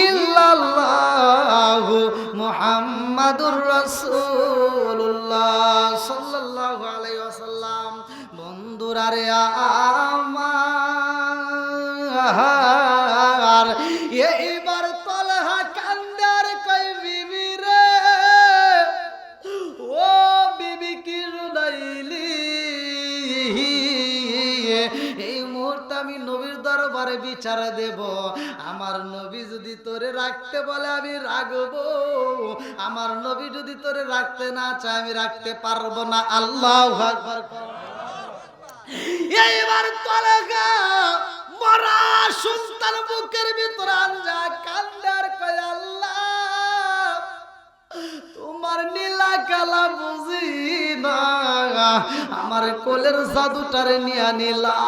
ইল্লাল্লাহু মুহাম্মাদুর রাসূলুল্লাহ সাল্লাল্লাহু আলাইহি ওয়াসাল্লাম। বন্ধুরা রে আমার, এইবার তলহা কান্দার কই বিবি রে, ও বিবি কি শুনাইলি? এই মুহূর্তে আমি নবীর দরবারে বিচার দেব। আমার নবী যদি তোরে রাখতে বলে আমি রাখবো, আমার নবী যদি তোরে রাখতে না চায় আমি রাখতে পারবো না। আল্লাহু আকবার। এইবার তলহা মরা সন্তান বুকের ভিতর আনজা কান্দার কয় আল্লাহ তোমার নীলা কালা বুঝি না, আমার কোলের জাদুটারে নিয়া নিলা।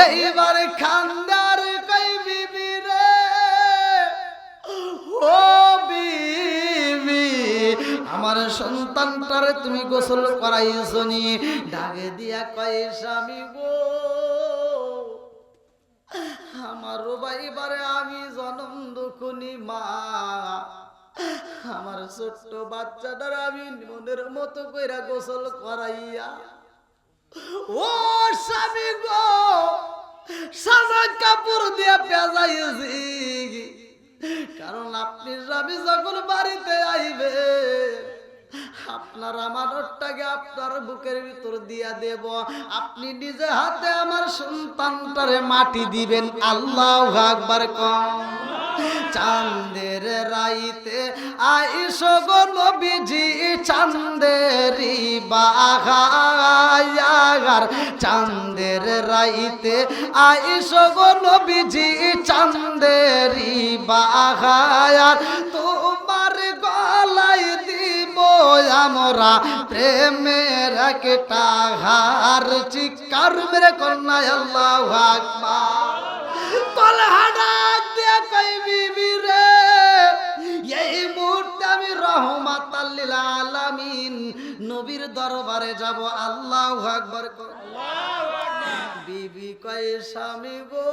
এইবার কান্দার কয় বিবি রে, ও বিবি আমার সন্তানটারে তুমি গোসল করাইছো নি? ডাকে দিয়া কয় স্বামী গো, আমার এবারে আমি জন্ম দুঃখনি মা, আমার ছোট্ট বাচ্চাটার আমি মনের মতো কইরা গোসল করাইয়া, ও স্বামী গো সাদা কাপড় দিয়া পেঁচাইছি, কারণ আপনি স্বামী যখন বাড়িতে আইবে আপনার আমানতটাকে আপনার বুকের ভিতর দিয়া দেব, আপনি নিজে হাতে আমার সন্তানটারে মাটি দিবেন। আল্লাহু আকবার। কম চাঁদের রাইতে আইসো গো নবীজি, চাঁদেরি বাহার, চাঁদের রাইতে আইসো গো নবীজি, চাঁদেরি বাহার, তোমার গলায় দিব আমরা প্রেমের একটা হার। চিৎকার মেরে কন্যা আল্লাহু আকবার। তলহা ডাক দিয়া কই বিবি রে, এই মুহূর্তে আমি রহমাতাল লিল আলামিন নবীর দরবারে যাব। আল্লাহু আকবার। আল্লাহু আকবার। বিবি কই স্বামী গো,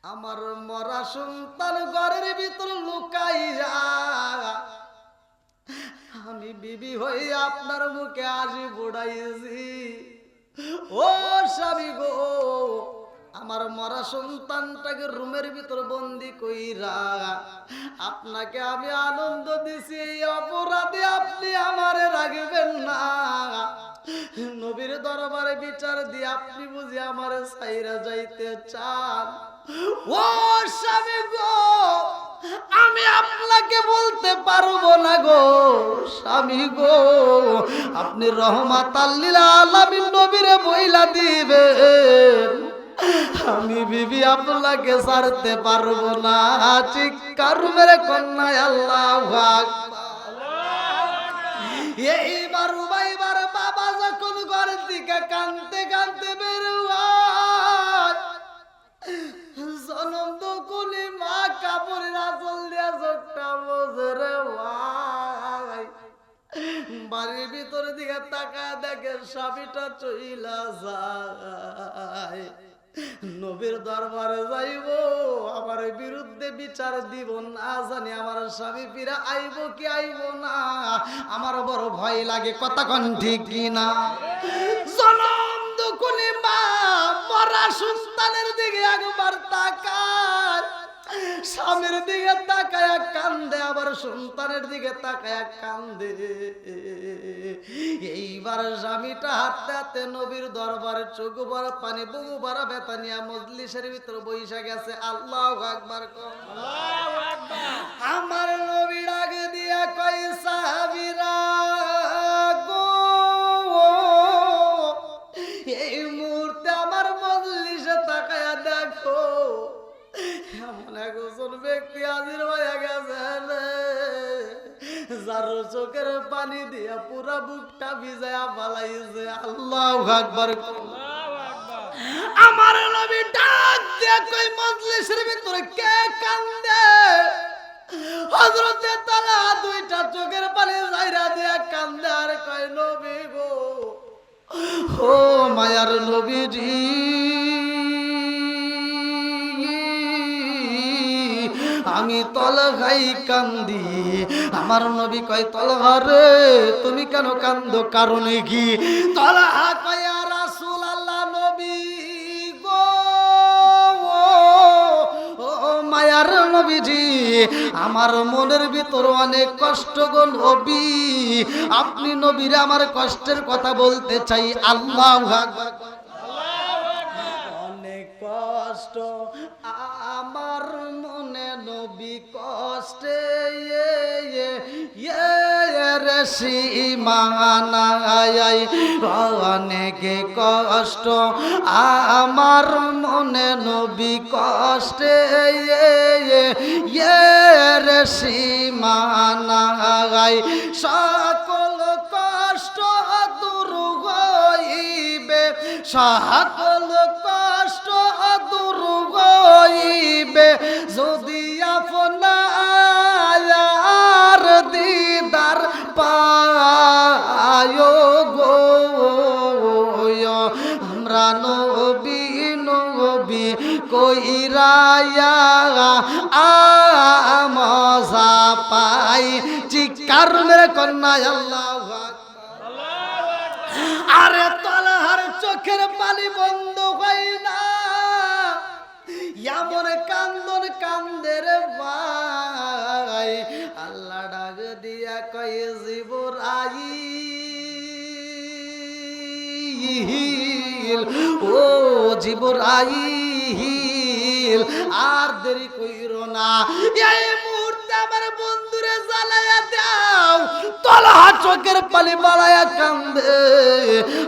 আমার মরা সন্তান ঘরের ভিতর লুকাইয়া আমি বিবি হই আপনার মুখে হাসি ফোটাইছি। ও স্বামী গো, আমার মরা সন্তানটাকে রুমের ভিতর বন্দি কইরা আপনাকে আমি আনন্দ দিছি, এই অপরাধে আপনি আমারে রাখবেন না। নবীর দরবারে বিচার দিয়ে আপনি বুঝি আমারে ছাইরা যাইতে চান? ও স্বামী গো, আমি আপনাকে বলতে পারবো না গো স্বামী গো, আপনি রহমাতাল লিল আলামিন নবীরে বইলা দিবেন, আমি বিবি আপনাকে ছাড়তে পারবো না। চিৎকার মেরে কন্যা আল্লাহু আকবার। এইবার উবাইবার বাবা যখন ঘর থেকে কাঁদতে কাঁদতে বেরোয়, জনম দুকুলি মা কাপড়ের আঁচল দিয়া চোখটা বোঝে রে ভাই, বাড়ির ভিতরে দিকে তাকা দেখে স্বামীটা চইলা যায়। নবীর দরবারে যাইব, আমার বিরুদ্ধে বিচার দিব, না জানি আমার স্বামী ফিরে আইব কি আইব না, আমার বড় ভয় লাগে। কথা কোন ঠিক কিনা? জনম দুকুলি মা মরা সন্তানের দিকে একবার তাকায়, স্বামীর দিকে তাকায় কান্দে, আবার সন্তানের দিকে তাকায় কান্দে। এইবার স্বামীটা হাতে হাতে নবীর দরবারে চোখ ভরা পানি বুকু ভরা ব্যথা নিয়ে মজলিসের ভিতর বইসা গেছে। আল্লাহু আকবার। আল্লাহু আকবার। আমার নবী ডাক দিয়া কই সাহাবীরা গো, এই মুহূর্তে আমার মজলিসে তাকায়া দেখো এমন একজন ব্যক্তি হাজির হয়ে গেছে যার চোখের পানি দিয়া পুরা বুকটা ভিজায়া ফালাইছে। আল্লাহু আকবার। আমার নবী ডাক দিয়া কই মজলিসের ভিতরে কে কান্দে? হযরতে তালহা দুইটা চোখের পানি জাইরা দিয়া কান্দে আর কয় নবী গো, ও মায়ার নবীজি, আমি তলহাই কান্দি। আমার নবী কয় তলহা রে তুমি কেন কান্দো, কারণ কি? তলহা কয় ইয়া রাসূলুল্লাহ, নবী গো, ও মায়ার নবীজি, আমার মনের ভিতর অনেক কষ্ট গো নবী। আপনি নবীরে আমার কষ্টের কথা বলতে চাই। আল্লাহু আকবার। অনেক কষ্ট আমার মনে নবী কষ্টে রে সীমানায়। অনেক কষ্ট আমার মনে নবী কষ্টে রে সীমানায়। সকল কষ্ট দূর হইবে, সকল কষ্ট দূর হইবে যদি আপনার দিদার পায় গো। আমরা নবী নবী কইরায়া মজা পাই। চিৎকার মেরে কন্যা আল্লাহু আকবার। আরে তলহার চোখের পানি বন্ধ হয় না, এমন কান্দন কান্দে রে ভাই। আল্লাহ ডাক দিয়া কয় জিবরাইল, ও জিবরাইল আর দেরি কইরো না, এই মুহূর্তে আমার বন্ধুরে জ্বালায়া দাও। তলহা চোখের পানি বাড়ায়া কান্দে,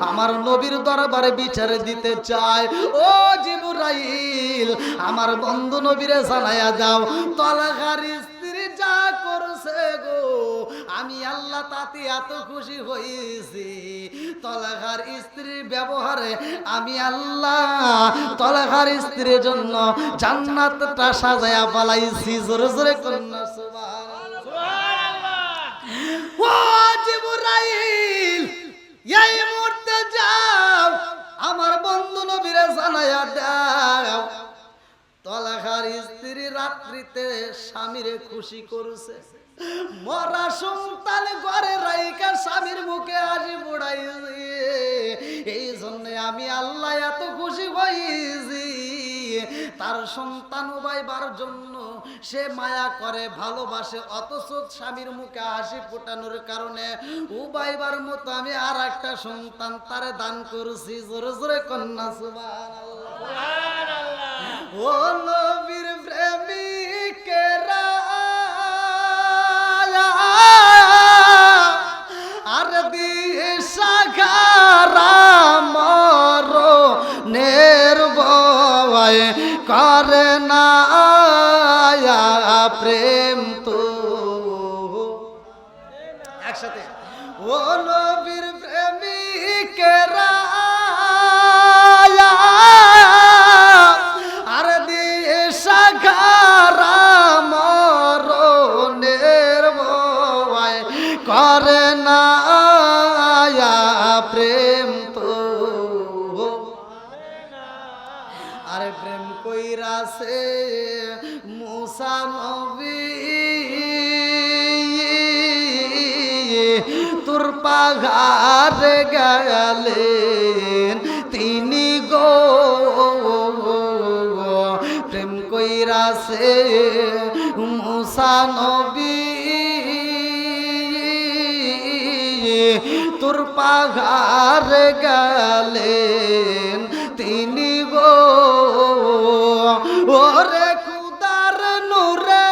আমার নবীর দরবারে বিচার দিতে চায়। ও জিবরাইল, আমার বন্ধু নবীরে জানায়া দাও তলহার স্ত্রী যা করছে গো, আমি আল্লাহ তাতে এত খুশি হয়েছি। তলহার স্ত্রীর ব্যবহারে আমি আল্লাহ তলহার স্ত্রীর জন্য জান্নাতটা সাজায়া পালাইছি। জোরে জোরে কন্যা সুবহানাল্লাহ। ও জিবরাইল, এই মুহূর্তে যাও আমার বন্ধু নবীরে জানায়া দাও তলহার স্ত্রী রাত্রিতে স্বামীরে খুশি করছে। মরা সন্তান ঘরে রাইকা স্বামীর মুখে হাসি বুড়াইছে। এই জন্য আমি আল্লাহ এত খুশি হয়েছি। তার সন্তান উবাইবার জন্য সে মায়া করে, ভালোবাসে, অথচ স্বামীর মুখে হাসি ফোটানোর কারণে উবাইবার মতো আমি আর একটা সন্তান তারে দান করছি। জোরে জোরে কন্যা সুবহানাল্লাহ। ও নবীর প্রেমিকেরা আর দিশাহারা মরণের ভয় করে না প্রেম তো একসাথে। ও নবীর প্রেমিকেরা আর দিশাহারা মরণের ভয় করে না প্রেম তো। আরে প্রেম কইরাছে মুসা নবী তোর পাহাড়ে গেলেন তিনি গো। প্রেম কইরাছে মুসা নবী তোর পাহাড়ে গেলেন তিনি গো। ওরে খুদার নূরে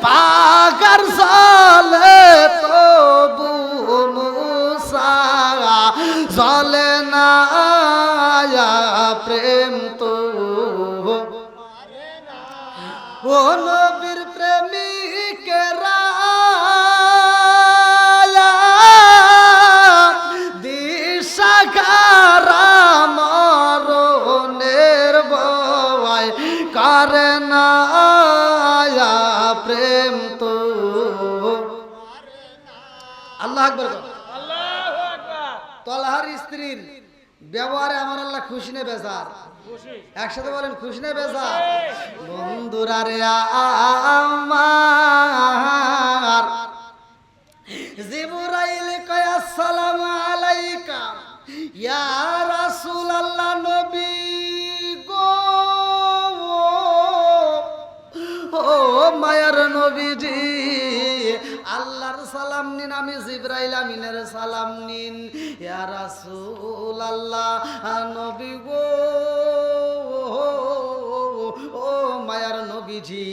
পাগার জলে তবু মুসা জলে না প্রেম তো। ও নবীর প্রেমিকেরা দিশাহারা মরণের ভয় করে না প্রেম তো। আল্লাহু আকবার। তলহার স্ত্রীর ব্যবহারে আমার আল্লাহ খুশি নে বেজার? একসাথে বলেন খুশি নে বেজার? বন্ধুরা রে আমার জিবরাইল কয় আসসালামু আলাইকা ইয়া রাসূলুল্লাহ, নবী গো, ও মায়ার নবীজি, আল্লাহর সালাম নিন, আমি জিবরাইল আমিনের সালাম নিন। ইয়া রাসূলুল্লাহ, নবী গো, ও মায়ার নবীজি,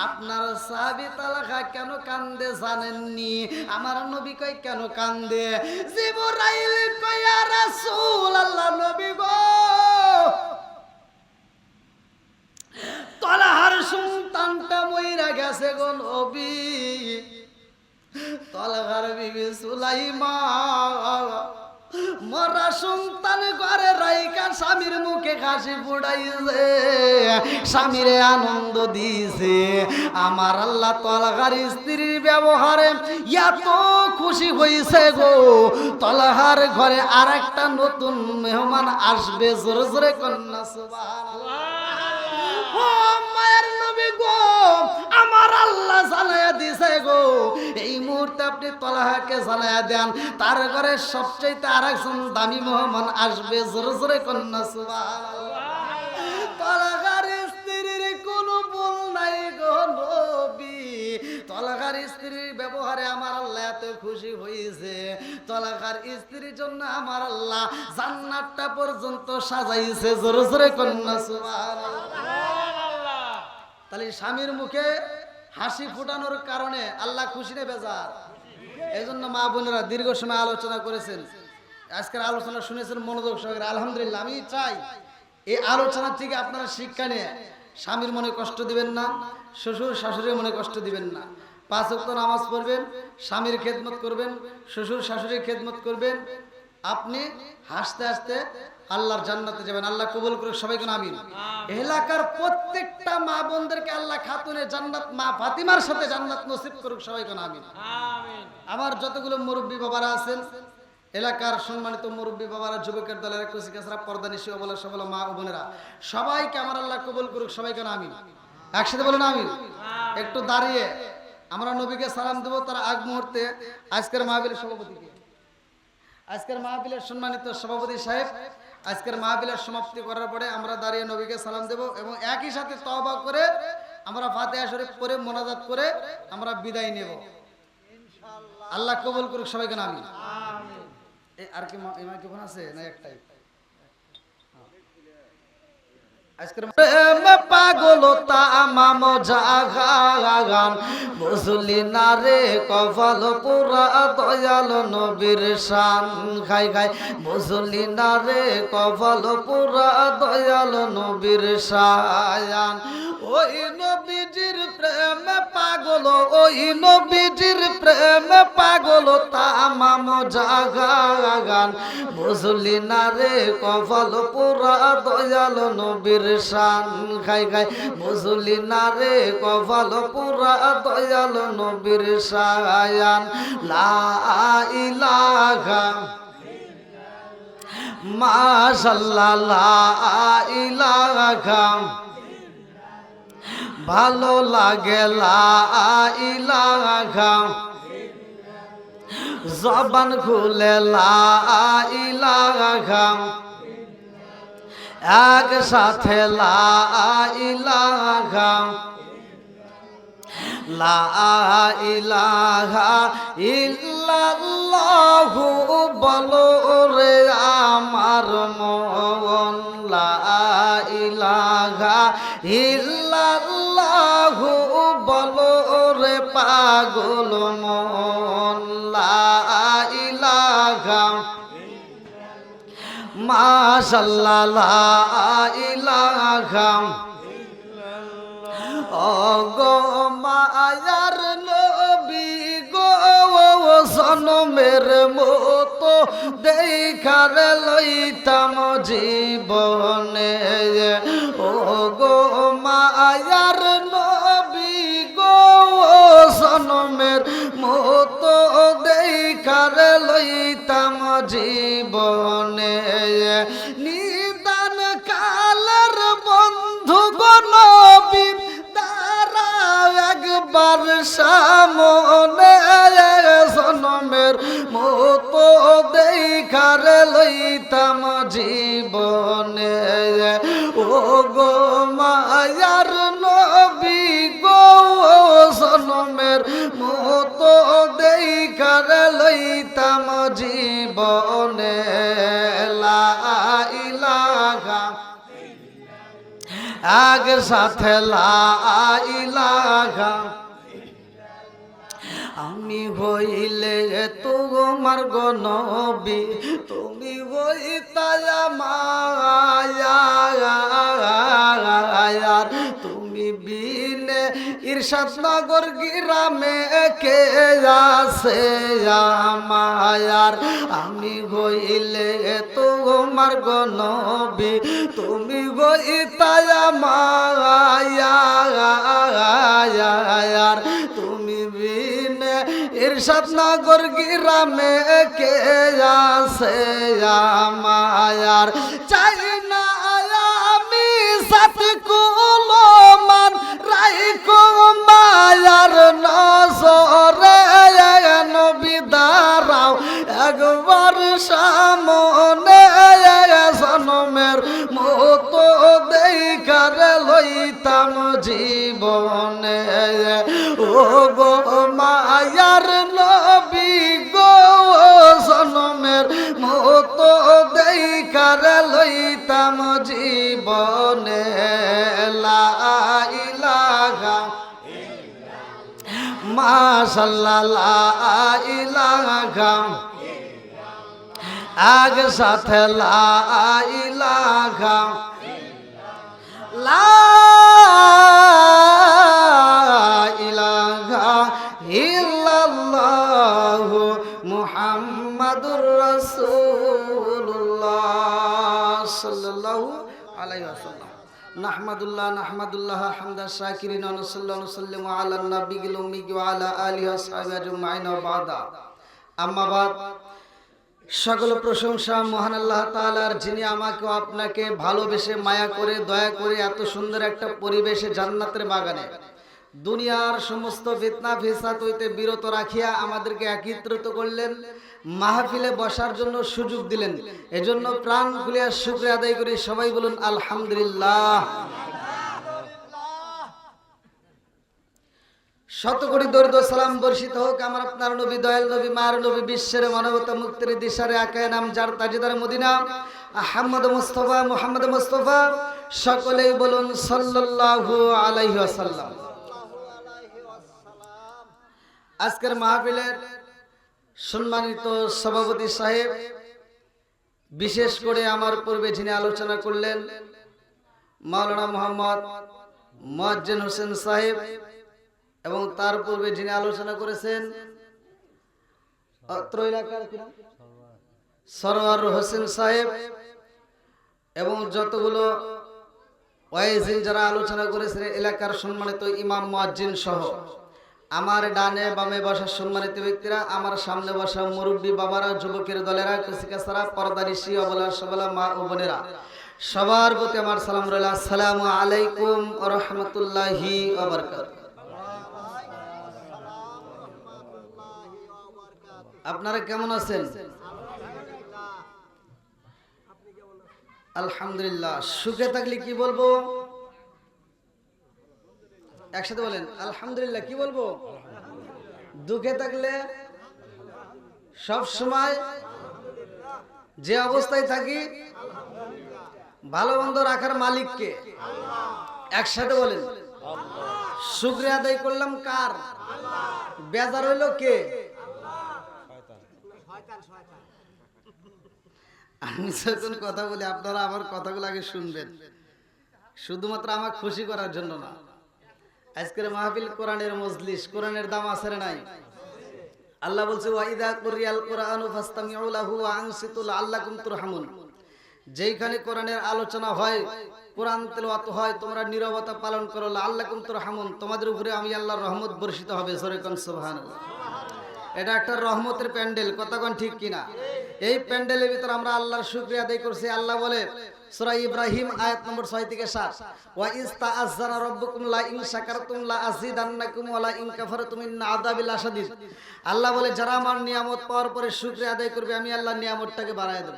আপনার সাহাবী তালহা কেন কান্দে জানেননি? আমার নবী কয় কেন কান্দে? জিবরাইল কয় ইয়া রাসূলুল্লাহ, নবী গো, তালহার সন্তানটা মইরা গেছে গো নবী। তালহার বিবি সুলাইমা মরা সন্তান ঘরে রাইকা স্বামীর মুখে হাসি ফুটাইছে, স্বামীরে আনন্দ দিছে। আমার আল্লাহ তালহার স্ত্রীর ব্যবহারে এত খুশি হইছে গো, তালহার ঘরে আর একটা নতুন মেহমান আসবে। জোরে জোরে কন্যা সুবহানাল্লাহ। ও মায়ের নবী গো, আমার আল্লাহ জানায়া দিছে গো, এই মুহূর্তে আপনি তালহাকে জানায়া দেন, তার ঘরে সবচেয়ে আরেকজন দামি মেহমান আসবে। জোরে জোরে কন্যা সুবহানাল্লাহ। তালহার স্ত্রীর কোনো ভুল নাই গো নবী, তালহার স্ত্রীর ব্যবহারে আমার আল্লাহ এত খুশি হয়েছে। তালহার স্ত্রীর জন্য আমার আল্লাহ জান্নাতটা পর্যন্ত সাজাইছে। জোরে জোরে কন্যা সুবহানাল্লাহ। তাহলে স্বামীর মুখে হাসি ফুটানোর কারণে আল্লাহ খুশি নে বেজার? এই জন্য মা বোনেরা দীর্ঘ সময় আলোচনা করেছেন, আজকের আলোচনা শুনেছেন মনোযোগ সহকারে, আলহামদুলিল্লাহ। আমি চাই এই আলোচনা থেকে আপনারা শিক্ষা নিয়ে স্বামীর মনে কষ্ট দিবেন না, শ্বশুর শাশুড়ির মনে কষ্ট দিবেন না। 5 ওয়াক্ত নামাজ পড়বেন, স্বামীর খেদমত করবেন, শ্বশুর শাশুড়ির খেদমত করবেন, আপনি হাসতে হাসতে আল্লাহর জান্নাতে যাবেন। আল্লাহ কবুল করুক সবাইকে আমিন। এলাকার প্রত্যেকটা মা বোনদেরকে আল্লাহ খাতুনে জান্নাত মা ফাতিমার সাথে জান্নাত নসিব করুক সবাইকে আমিন। আমার যতগুলো মুরব্বী বাবারা আছেন, এলাকার সম্মানিত মুরব্বী বাবারা, যুবকের দলের কুচিকাছরা, পর্দা নিশি বলে সবল মা ও বোনেরা, সবাইকে আমার আল্লাহ কবুল করুক সবাইকে আমিন। একসাথে বলুন আমিন। একটু দাঁড়িয়ে আমরা নবীকে সালাম দেব। তার আগ মুহূর্তে আজকের মাহফিলের সভাপতিকে, আজকের মাহফিলের সম্মানিত সভাপতি সাহেব, আজকের মাহফিলের সমাপ্তি করার পরে আমরা দাঁড়িয়ে নবীকে সালাম দেব এবং একই সাথে তওবা করে আমরা ফাতিহা শরীফ পড়ে মোনাজাত করে আমরা বিদায় নেব। আল্লাহ কবুল করুক সবাইকে আমিন। আর কি মাইক্রোফোন আছে না একটাই? আজকের পাগলতা মাম জাগান বুঝলি না রে, কপাল পুরা দয়াল নবীর শান খাই খাই, বুঝলি না রে, কপাল পুরা দয়াল নবীর শান। ওই নবীজির প্রেমে পাগল, ওই নবীজির প্রেমে পাগল তামাম জাগান, বুঝলি না রে, কপাল পুরা দয়াল নবীর শান খাই খাই, বুঝলি না রে, কপাল পুরা দয়াল নবীর শান। লা ইলাহা মাশাআল্লাহ, লা ইলাহা ভালো লাগে, লা ইলাহা জবান খুলে, লা ইলাহা একসাথে, লা ইলাহা, লা ইলাহা ইল্লাল্লাহু বলো রে আমার মন, লা ইলাহা ইল্লাল্লাহু বলো রে পাগল মন, লা ইলাহা মাশাআল্লাহ, লা ইলাহা। ও গো মায়ার নবী গো, জনমের মতো দেখার লইতাম জীবনে, ও গো মায়ার নবী গো, জনমের মতো দেখার লইতাম লইতাম জীবনে নিদান কালের বন্ধু গো নবী দাঁড়াও একবার সামনে জনমের মতো দেখার লইতাম জীবনে ও গো মায়ার নবী গো জনমের মতো দেখার লইতাম জীবনে লা ইলাহা আগ সাথে লা ইলাহা আমি হইলে তোমার গো নবী তুমি হইতা মায়ার তুমি বিনে ইরশাদ নগর গ্রামে কে আছে মায়ার আমি হইলে তোমার গো নবী তুমি হইতা মায়ার তুমি বিনে ইরশাদ নগর গ্রামে কে আছে মায়ার চাই না আমি সাত কুলো মান রাইকো মায়ার নজরে নবী দাঁড়াও একবার সামনে জনমের মতো দেখার লইতাম জীবনে ও গো মায়ার নবী গো জনমের মতো দেখার লইতাম জীবনে লা ইলাহা মাশাআল্লাহ লা ইলাহা আগ সাথে লা ইলাহা লা ইলাহা ইল্লাল্লাহ মুহাম্মাদুর রাসূলুল্লাহ সাল্লাল্লাহু আলাইহি ওয়াসাল্লাম নাহমাদুল্লাহ হামদা শাকিরিন ওয়া সাল্লাল্লাহু আলা নবিয়িল উম্মি ওয়া আলা আলিহি ওয়া সাহবিহি আজমাইন ওয়া বাদা আম্মা বাদ সকল প্রশংসা মহান আল্লাহ তাআলার, যিনি আমাকে আপনাকে ভালোবেসে মায়া করে দয়া করে এত সুন্দর একটা পরিবেশে জান্নাতের বাগানে দুনিয়ার সমস্ত ফিতনা ফিসাদ হইতে বিরত রাখিয়া আমাদেরকে একত্রিত করলেন, মাহফিলে বসার জন্য সুযোগ দিলেন। এজন্য প্রাণ খুলিয়া শুকরিয়া আদায় করি। সবাই বলুন আলহামদুলিল্লাহ। শত কোটি দরুদ ও সালাম বর্ষিত হোক আমার আপনার নবী, দয়াল নবী, মায়ের নবী, বিশ্বের মানবতা মুক্তির দিশারে আকায়ে নাম যার তাজদার মদিনা আহমদ মুস্তাফা মুহাম্মদ মুস্তাফা। সকলেই বলুন সাল্লাল্লাহু আলাইহি ওয়াসাল্লাম। আজকের মাহফিলের সম্মানিত সভাপতি সাহেব, বিশেষ করে আমার পূর্বে যিনি আলোচনা করলেন মাওলানা মোহাম্মদ মুয়াজ্জিন হোসেন সাহেব, এবং তার পূর্বে যিনি আলোচনা করেছেন অত্র এলাকার সরওয়ার হোসেন সাহেব, এবং যতগুলো ওয়াইজিন যারা আলোচনা করেছেন এলাকার সম্মানিত ইমাম মুয়াজ্জিন সহ, আমার ডানে বামে বসা সম্মানিত ব্যক্তিরা, আমার সামনে বসা মুরব্বী বাবারা, যুবকের দলেরা, কচিকাচারা, পর্দানিশী, অবলা সবলা মা ও বোনেরা, সবার প্রতি আমার সালাম রইল। আসসালামু আলাইকুম ওয়া রাহমাতুল্লাহি ওয়া বারাকাতুহু। আপনারা কেমন আছেন? আলহামদুলিল্লাহ। সুখে থাকলে কি বলবো? একসাথে বলেন আলহামদুলিল্লাহ। কি বলবো? দুঃখে থাকলে সব সময় যে অবস্থায় থাকি ভালো মন্দ রাখার মালিক কে? একসাথে বলেন শুকরিয়া আদায় করলাম কার? বেজার হইল কে? আমি যখন কথা বলি আপনারা আমার কথাগুলো আগে শুনবেন, শুধুমাত্র আমার খুশি করার জন্য না। আজকের মাহফিল কোরআনের মজলিস, কোরআনের দাম আছে না নাই? আল্লাহ বলছে ওয়াইদা কুরিয়াল কুরআনু ফাসতামিউ লাহু ওয়া আনসিতু লাআল্লাকুম তুরহামুন। যেখানে কোরআনের আলোচনা হয়, কোরআন তেলাওয়াত হয়, তোমরা নীরবতা পালন করো, লাআল্লাকুম তুরহামুন, তোমাদের উপরে আমি আল্লাহর রহমত বর্ষিত হবে। জোরে কোন সুবহানাল্লাহ। এটা একটা রহমতের প্যান্ডেল, কথা কোন ঠিক কিনা? এই প্যান্ডেলের ভিতর আমরা আল্লাহর শুকরিয়া আদায় করছি। আল্লাহ বলে সূরা ইব্রাহিম আয়াত নম্বর 6 থেকে 7, ওয়া ইস্তাআযানা রাব্বুকুম লা ইন শাকারতুম লা আযীদান্নাকুম ওয়া লা ইন কাফারতুম ইন্না আযাবি লাশাদীদ। আল্লাহ বলে যারা আমার নিয়ামত পাওয়ার পরে শুকরিয়া আদায় করবে আমি আল্লাহ নিয়ামতটাকে বাড়ায় দেব,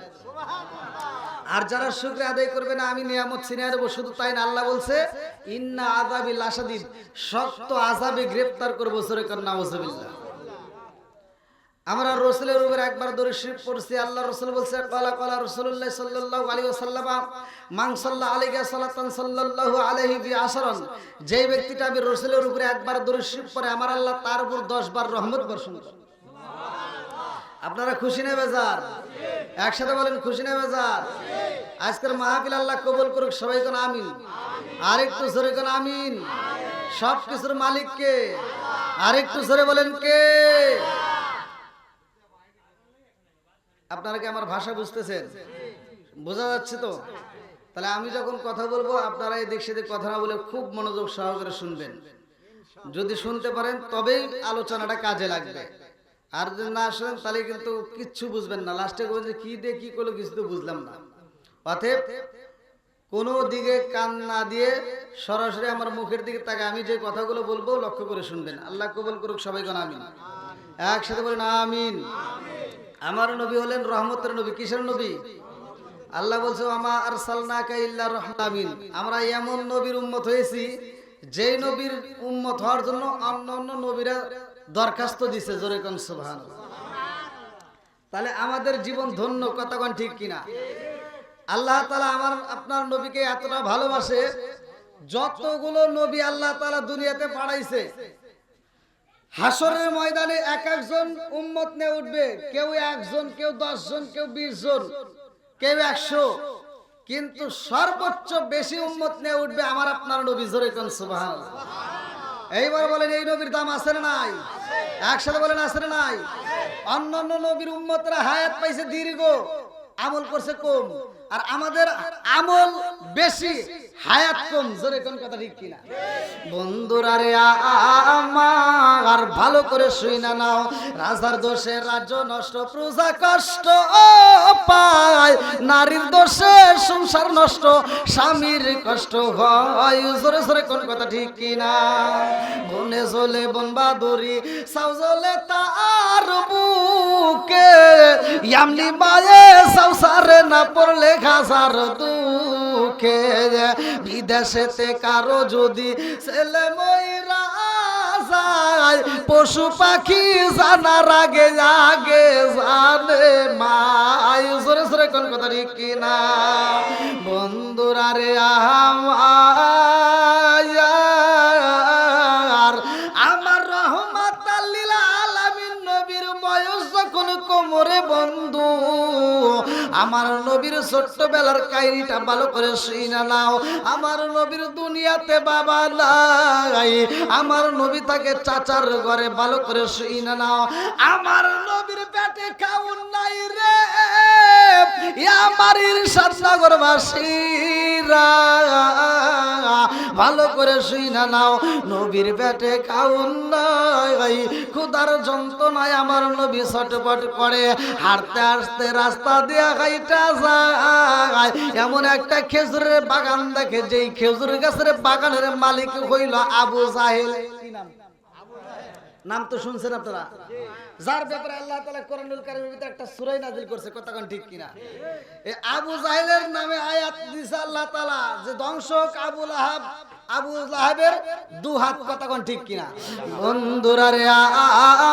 আর যারা শুকরিয়া আদায় করবে না আমি নিয়ামত ছিনিয়ে দেব। শুধু তাই না, আল্লাহ বলছে ইন্না আযাবি লাশাদীদ, শক্ত আযাবে গ্রেফতার করব। সূরা নাউযুবিল্লাহ। আমরা রাসূলের উপর একবার দরুদ শরীফ পড়ছি। আল্লাহ রাসূল বলছে ক্বালা ক্বালা রাসূলুল্লাহ সাল্লাল্লাহু আলাইহি ওয়াসাল্লাম মান সাল্লা আলাইহি সালাতান সাল্লাল্লাহু আলাইহি বিআশরান, যেই ব্যক্তিটা আমি রাসূলের উপরে একবার দরুদ শরীফ পড়ে আমার আল্লাহ তার উপর 10 বার রহমত বর্ষণ করে। আপনারা খুশি না বেজার? একসাথে বলেন খুশি না বেজার? আজকের মাহফিল আল্লাহ কবুল করুক, সবাই কোন আমিন। আরেকটু জোরে কোন আমিন। সব কিছুর মালিক কে? আরেকটু জোরে বলেন কে? আপনারা কি আমার ভাষা বুঝতেছেন? বোঝা যাচ্ছে তো? তাহলে আমি যখন কথা বলবো আপনারা এদিক সেদিক কথা না বলে খুব মনোযোগ সহকারে শুনবেন। যদি শুনতে পারেন তবেই আলোচনাটা কাজে লাগবে, আর যদি না শুনেন তাহলে কিন্তু কিচ্ছু বুঝবেন না। লাস্টে বলছে কি দিয়ে কি করলো কিছু তো বুঝলাম না। অতএব কোনো দিকে কান না দিয়ে সরাসরি আমার মুখের দিকে তাকে আমি যে কথাগুলো বলবো লক্ষ্য করে শুনবেন। আল্লাহ কবুল করুক, সবাই কোন আমিন। একসাথে বলেন আমিন। আমার নবী হলেন রহমতের নবী। কিসের নবী? আল্লাহ বলছে আমা আরসালনাকা ইল্লা রাহমাতান। আমরা এমন নবীর উম্মত হয়েছি যেই নবীর উম্মত হওয়ার জন্য অন্য নবীরা দরখাস্ত দিছে। জোরে কোন সুবহানাল্লাহ। তাহলে আমাদের জীবন ধন্য, কথা কোন ঠিক কিনা? আল্লাহ তাআলা আমার আপনার নবীকে এতটা ভালোবাসে, যতগুলো নবী আল্লাহ তাআলা দুনিয়াতে পাঠাইছে হাসরের ময়দানে এক একজন উম্মত নিয়ে উঠবে। কেউ 1 জন, কেউ 10 জন, কেউ 20 জন, কেউ 100, কিন্তু সর্বোচ্চ বেশি উম্মত নিয়ে উঠবে আমার আপনার নবী। জোরে কোন সুবহানাল্লাহ। এইবার বলেন এই নবীর দাম আছে না নাই? একসাথে বলেন আছে না নাই? অন্যান্য নবীর উম্মতরা হায়াত পাইছে দীর্ঘ, আমল করছে কম, আর আমাদের আমল বেশি, হায়াত কম। জোরে কোন কথা ঠিক কিনা? বন্ধুরা রে আমার ভালো করে শুইনা নাও, রাজার দোষে রাজ্য নষ্ট, প্রজা কষ্ট পায়, নারীর দোষে সংসার নষ্ট, স্বামীর কষ্ট হয়। জোরে জোরে কোন কথা ঠিক কিনা? বনে চলে বন বাদুরি, সাউ জ্বলে তার বুকে, এমনি মায়ে সাউ সারে না পড়লে খাসার দুঃখে, বিদেশেতে কারো যদি ছেলে মইরা যায়, পশু পাখি জানার আগে আগে জানে মাই। জোরে জোরে কোন কথা ঠিক কিনা? বন্ধুরা রে আমার রহমাতাল লিল আলামিন নবীর বয়স যখন কোমরে বন্ধু, আমার নবীর ছোট্টবেলার কাহিনীটা ভালো করে শুনে নাও। আমার নবীর দুনিয়াতে বাবা নাই, আমার নবী তাকে চাচার ঘরে, ভালো করে শুনে নাও। আমার নবীর পেটে খাউন নাই রে আমার ইরশাদ নগরবাসীরা, ভালো করে শুনে নাও। নবীর পেটে খাউন নাই, ক্ষুধার যন্ত্রণায় আমার নবী ছটফট করে, হাঁটতে আসতে রাস্তা দিয়া গাইটা যায়, এমন একটা খেজুরের বাগান দেখে, যেই খেজুর গাছের বাগানের মালিক হইল আবু জাহেল। কি নাম? নাম তো শুনছেন আপনারা, যার ব্যাপারে আল্লাহ তাআলা কোরআনুল কারীমের ভিতরে একটা সূরা নাযিল করছে। কথা কোন ঠিক কিনা? এই আবু জাহেলের নামে আয়াত দিয়েছে আল্লাহ তাআলা যে ধ্বংসক আবু লাহাব, আবু লাহাবের 2 হাত। কথা কোন ঠিক কিনা? বন্ধুরা রে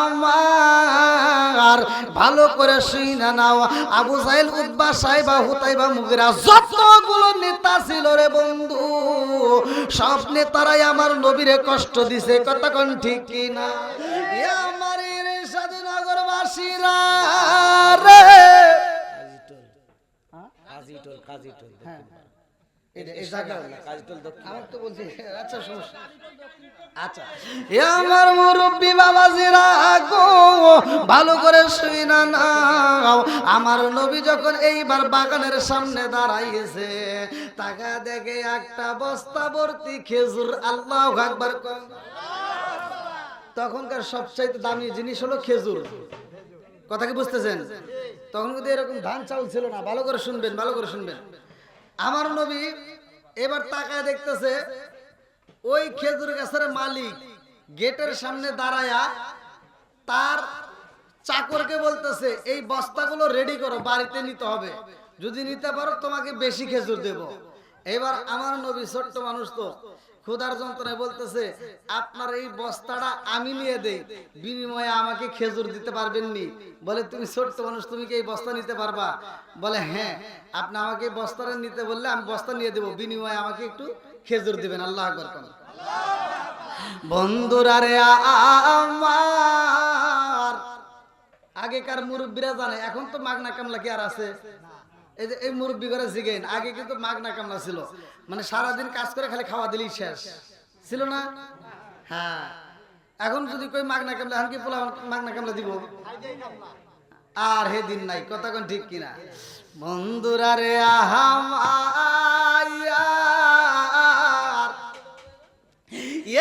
আমার ভালো করে শুনে নাও। আবু জাহেল, উতবা, সাইবা, হুতাইবা, মুগিরা, যতগুলো নেতা ছিল রে বন্ধু, সব নেতারাই আমার নবীরে কষ্ট দিছে। কথা কোন ঠিক কিনা? আমার ইরশাদ নগরবাসীরা রে, কাজীটোল কাজীটোল, হ্যাঁ এই জায়গা কাজীটোল দক্ষিণ, আমি তো বলছি। আচ্ছা সমস্যা, আচ্ছা আমার মুরব্বি বাবাজিরা গো, ভালো করে শুইনা নাও। আমার নবী যখন এইবার বাগানের সামনে দাঁড়াইছে, তাকা দেখে একটা বস্তা ভর্তি খেজুর। আল্লাহু আকবার। তখনকার সবচাইতে দামি জিনিস হলো খেজুর। কথা কি বুঝতেছেন? তখন কিন্তু এরকম ধান চাউল ছিল না। ভালো করে শুনবেন, ভালো করে শুনবেন। আমার নবী এবার তাকায় দেখতেছে ওই খেজুর গাছের মালিক গেটের সামনে দাঁড়ায়া তার চাকরকে বলতেছে, এই বস্তাগুলো রেডি করো, বাড়িতে নিতে হবে, যদি নিতে পারো তোমাকে বেশি খেজুর দেব। এবার আমার নবী ছোট্ট মানুষ তো ক্ষুধার যন্ত্রণায় বলতেছে, আপনার এই বস্তাটা আমি নিয়ে দেই, বিনিময়ে আমাকে খেজুর দিতে পারবেন নি? বলে, তুমি ছোট্ট মানুষ, তুমি কি এই বস্তা নিতে পারবা? বলে, হ্যাঁ, আপনি আমাকে এই বস্তাটা নিতে বললে আমি বস্তা নিয়ে দেবো, বিনিময়ে আমাকে একটু খেজুর দিবেন। আল্লাহ আকবার করুন। বন্ধুরা রে আমার, আগেকার মুরব্বীরা জানে, এখন তো মাগনা কামলা কি আর আছে? এই যে এই মুরব্বী করে জিগেন, আগে কিন্তু মাগনা কামলা ছিল, মানে সারাদিন কাজ করে খালি খাওয়া দিলেই শেষ ছিল না? হ্যাঁ, এখন যদি কই মাগনা কামলা, এখন কি পোলা মাগনা কামলা দিব? আর হে দিন নাই। কথা কোন ঠিক কিনা? বন্ধুরা রে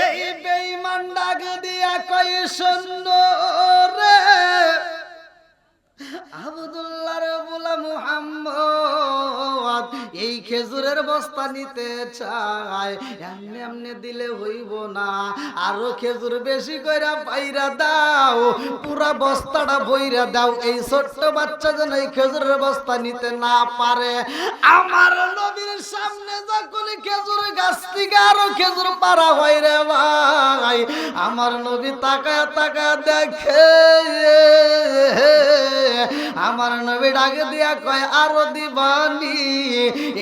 এই বেঈমান ডাক দিয়া কই, সুন্দর রে আব্দুল্লাহর গোলাম মুহাম্মদ এই খেজুরের বস্তা নিতে চায়, এমনি এমনি দিলে হইব না, আরো খেজুর বেশি কইরা পাইরা দাও, পুরা বস্তাটা বইরা দাও, এই ছোট্ট বাচ্চা যেন এই খেজুরের বস্তা নিতে না পারে। আমার নবীর সামনে যখন খেজুর গাছ থেকে আরো খেজুর পারা হয় রে ভাই, আমার নবী তাকায় তাকায় দেখে, আমার নবী ডাকে দিয়া কয়, আরো দিবানি।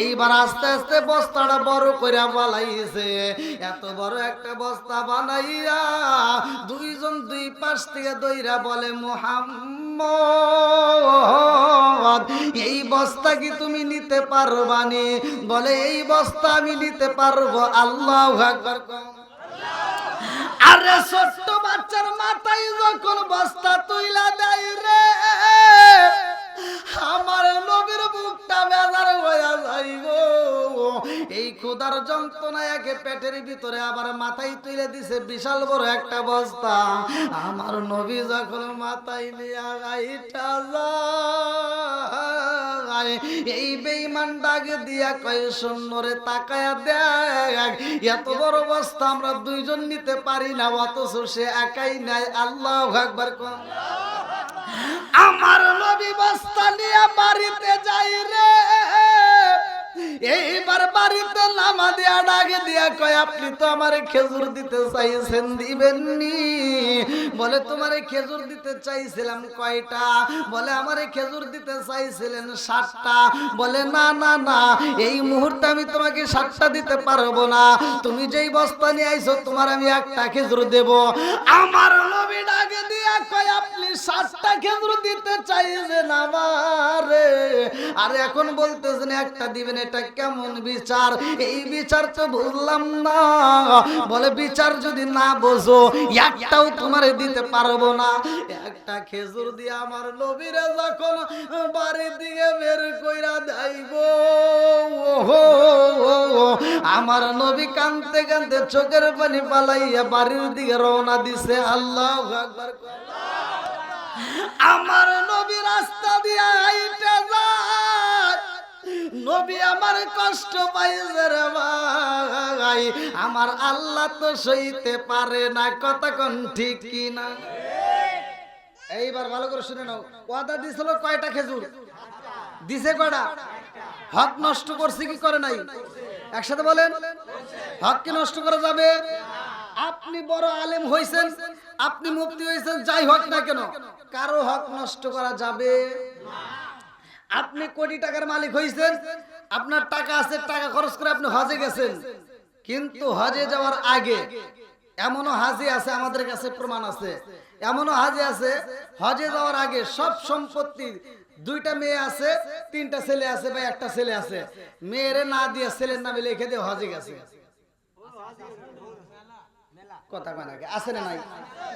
এইবার আস্তে আস্তে বস্তাটা বড় করে বানাইছে। এত বড় একটা বস্তা বানাইয়া দুইজন দুই পাশ থেকে দইরা বলে, মুহাম্মদ এই বস্তা কি তুমি নিতে পারবানি? বলে, এই বস্তা আমি নিতে পারবো। আল্লাহু আকবার। আরে ছোট্ট বাচ্চার মাথায় যখন বস্তা তুইলা দেয় রে, আমার নবীর বুকটা বেজার হয়ে যায় গো। এই ক্ষুধার যন্ত্রণায় একে পেটের ভিতরে আবার মাথায় তুলে দিছে বিশাল বড় একটা বস্তা। আমার নবী যখন মাথায় নিয়ে গাইটা যায়, এই বেঈমান ডাক দিয়া কয়, সুন্দরে তাকায়া দেখ, এত বড় বস্তা আমরা দুইজন নিতে পারি না, অথচ সে একাই নাই। আল্লাহু আকবার। আমার নবী বস্তা নিয়ে বাড়িতে যাই রে, এইবার বাড়িতে নামা দিয়া ডাকে দিয়া কয়, আপনি তো আমারে খেজুর দিতে চাইছেন, দিবেননি? বলে, তোমারে খেজুর দিতে চাইছিলাম কয়টা? বলে, আমারে খেজুর দিতে চাইছিলেন 7টা। বলে, না না না, এই মুহূর্তে আমি তোমাকে 7টা দিতে পারবো না, তুমি যেই বস্তা নিয়ে আইছো তোমার আমি একটা খেজুর দেব। আমার নবী ডাকে দিয়া কয়, আপনি 7টা খেজুর দিতে চাইছেন আমারে, আর এখন বলতেছেন একটা দিবেন, এটা কেমন বিচার? এই বিচার তো বুঝলাম না। বলে, বিচার যদি না বোঝো, একটাও তোমারে দিতে পারবো না। একটা খেজুর দিয়ে আমার নবীরা যখন বাড়ির দিকে বের কইরা দেব, আমার নবী কাঁদতে কাঁদতে চোখের পানি পালাইয়া বাড়ির দিকে রওনা দিছে। আল্লাহু আকবার। আমার নবী রাস্তা দিয়ে হাইটা যায়, নবী আমার কষ্ট পাইছে রে ভাই, আমার আল্লাহ তো সইতে পারে না। কথা কোন ঠিক কি না? এইবার ভালো করে শুনে নাও, ওয়াদা দিছিল কয়টা খেজুর দিছে? কয়টা? হক নষ্ট করছে কি করে নাই? একসাথে বলেন, হক কি নষ্ট করা যাবে? আপনি বড় আলেম হইছেন, আপনি মুফতি হইছেন, যাই হোক না কেন, কারো হক নষ্ট করা যাবে না। আপনি কোটি টাকার মালিক হইছেন, আপনার টাকা আছে, টাকা খরচ করে আপনি হজে গেছেন, কিন্তু হজে যাওয়ার আগে এমনও হাজি আছে, আমাদের কাছে প্রমাণ আছে, এমনও হাজি আছে হজে যাওয়ার আগে সব সম্পত্তি, 2টা মেয়ে আছে, 3টা ছেলে আছে বা 1টা ছেলে আছে, মেয়েরে না দিয়ে ছেলের নামে লিখে দিয়ে হজে গেছে। কথা কয় নাকি? আছে না নাই?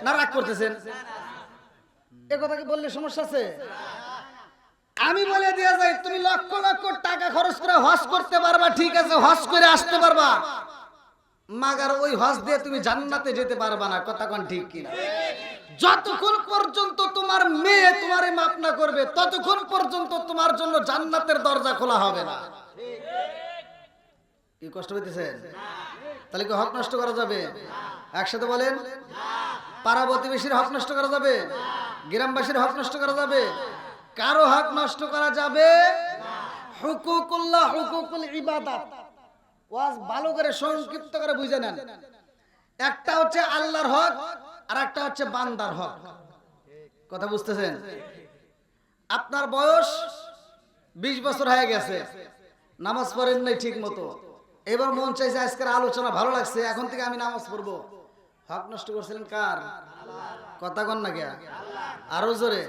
না রাগ করতেছেন? এ কথা কি বললে সমস্যা আছে? আমি বলে দিয়ে যাই, তুমি লক্ষ লক্ষ টাকা খরচ করে হজ করতে পারবা, ঠিক আছে, হজ করে আসতে পারবা, মাগার ওই হজ দিয়ে তুমি জান্নাতে যেতে পারবা না, কথা কোন ঠিক কিনা? যতক্ষণ পর্যন্ত তোমার মেয়ে তোমারে মাফ না করবে ততক্ষণ পর্যন্ত তোমার জন্য জান্নাতের দরজা খোলা হবে না। কি কষ্ট হইতেছেন? তাহলে কি হক নষ্ট করা যাবে? একসাথে বলেন। পাড়া প্রতিবেশীর হক নষ্ট করা যাবে? গ্রামবাসীর হক নষ্ট করা যাবে? কারো হক নষ্ট করা যাবে? হুকুকুল্লাহ, হুকুকুল ইবাদাত, ওয়াজ ভালো করে সংক্ষিপ্ত করে বুঝে নেন। একটা হচ্ছে আল্লাহর হক আর একটা হচ্ছে বান্দার হক। কথা বুঝতেছেন? আপনার বয়স 20 বছর হয়ে গেছে, নামাজ পড়েন নাই ঠিক মতো, এবার মন চাইছে আজকের আলোচনা ভালো লাগছে, এখন থেকে আমি নামাজ পড়বো। হক নষ্ট করছিলেন কার? কথা কন না কে? আরো জোরে।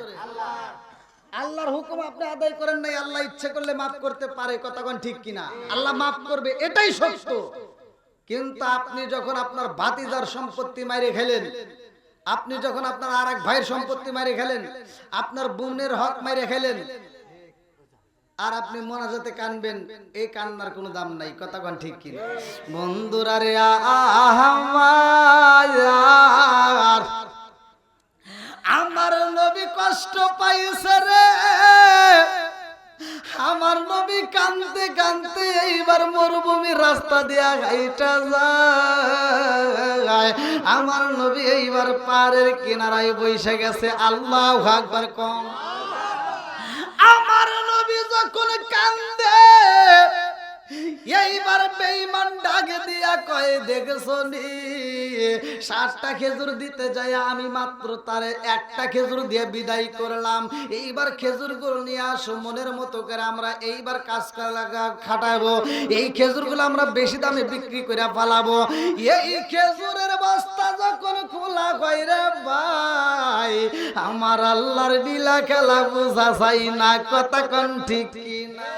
আল্লাহর হুকুম আপনি আদায় করেন নাই, আল্লাহ ইচ্ছে করলে মাফ করতে পারে, কথা কন ঠিক কিনা? আল্লাহ মাফ করবে, এটাই সত্য। কিন্তু আপনি যখন আপনার ভাতিজার সম্পত্তি মাইরে খেলেন, আপনি যখন আপনার আর এক ভাইয়ের সম্পত্তি মাইরে খেলেন, আপনার বোনের হক মাইরে খেলেন, আর আপনি মোনাজাতে কানবেন, এই কান্নার কোনো দাম নাই, কথা কোন ঠিক কি? বন্ধুরা রে আমার নবী কষ্ট পাইছে রে, আমার নবী কানতে কানতে এইবার মরুভূমি রাস্তা দিয়া গাইটা যায়, আমার নবী এইবার পারের কিনারায় বসে গেছে। আল্লাহু আকবার কম। আমার নবী যখন কান্দে এইবার বেঈমান ডাকে দিয়া কয়, দেখছো নি 7টা খেজুর দিতে যায় আমি মাত্র তারে 1টা খেজুর দিয়ে বিদায় করলাম, এইবার খেজুরগুলো নিয়ে আসো, মনের মতো করে আমরা এইবার কাজ খাটাবো, এই খেজুরগুলো আমরা বেশি দামে বিক্রি করে পালাবো। এই খেজুরের বস্তা যখন খোলা হয় রে ভাই, আমার আল্লাহর লীলা খেলা বুঝা চাই না, কথা কোন ঠিক কিনা?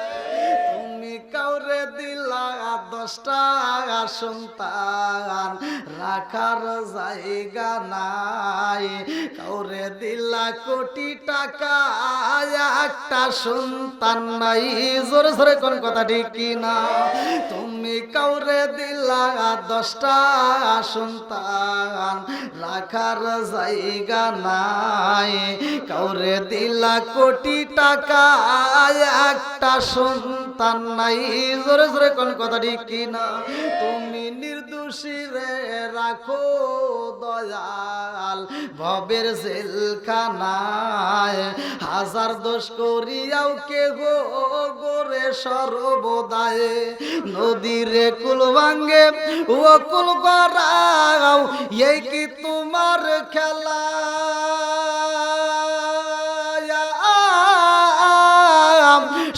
তুমি কাউরে দিলা 10টা সন্তান, রাখার জায়গা নাই, কাউরে দিলা কোটি টাকা, একটা সন্তান নাই, জোরে জোরে কোন কথা ঠিক কিনা? তুমি কাউরে দিলা 10টা সন্তান, রাখার জায়গা নাই, কাউরে দিলা কোটি টাকা, একটা সন্তান নাই, জোরে জোরে কোন কথা ঠিক কিনা? তুমি নির্দোষী রে রাখো দয়াল ভবের জেলখানায়, হাজার দোষ করিয়াও কেহ গোরে সর্বদায়, নদীরে কুল ভাঙ্গে ও কুল গড়াও, এই কি তোমার খেলা?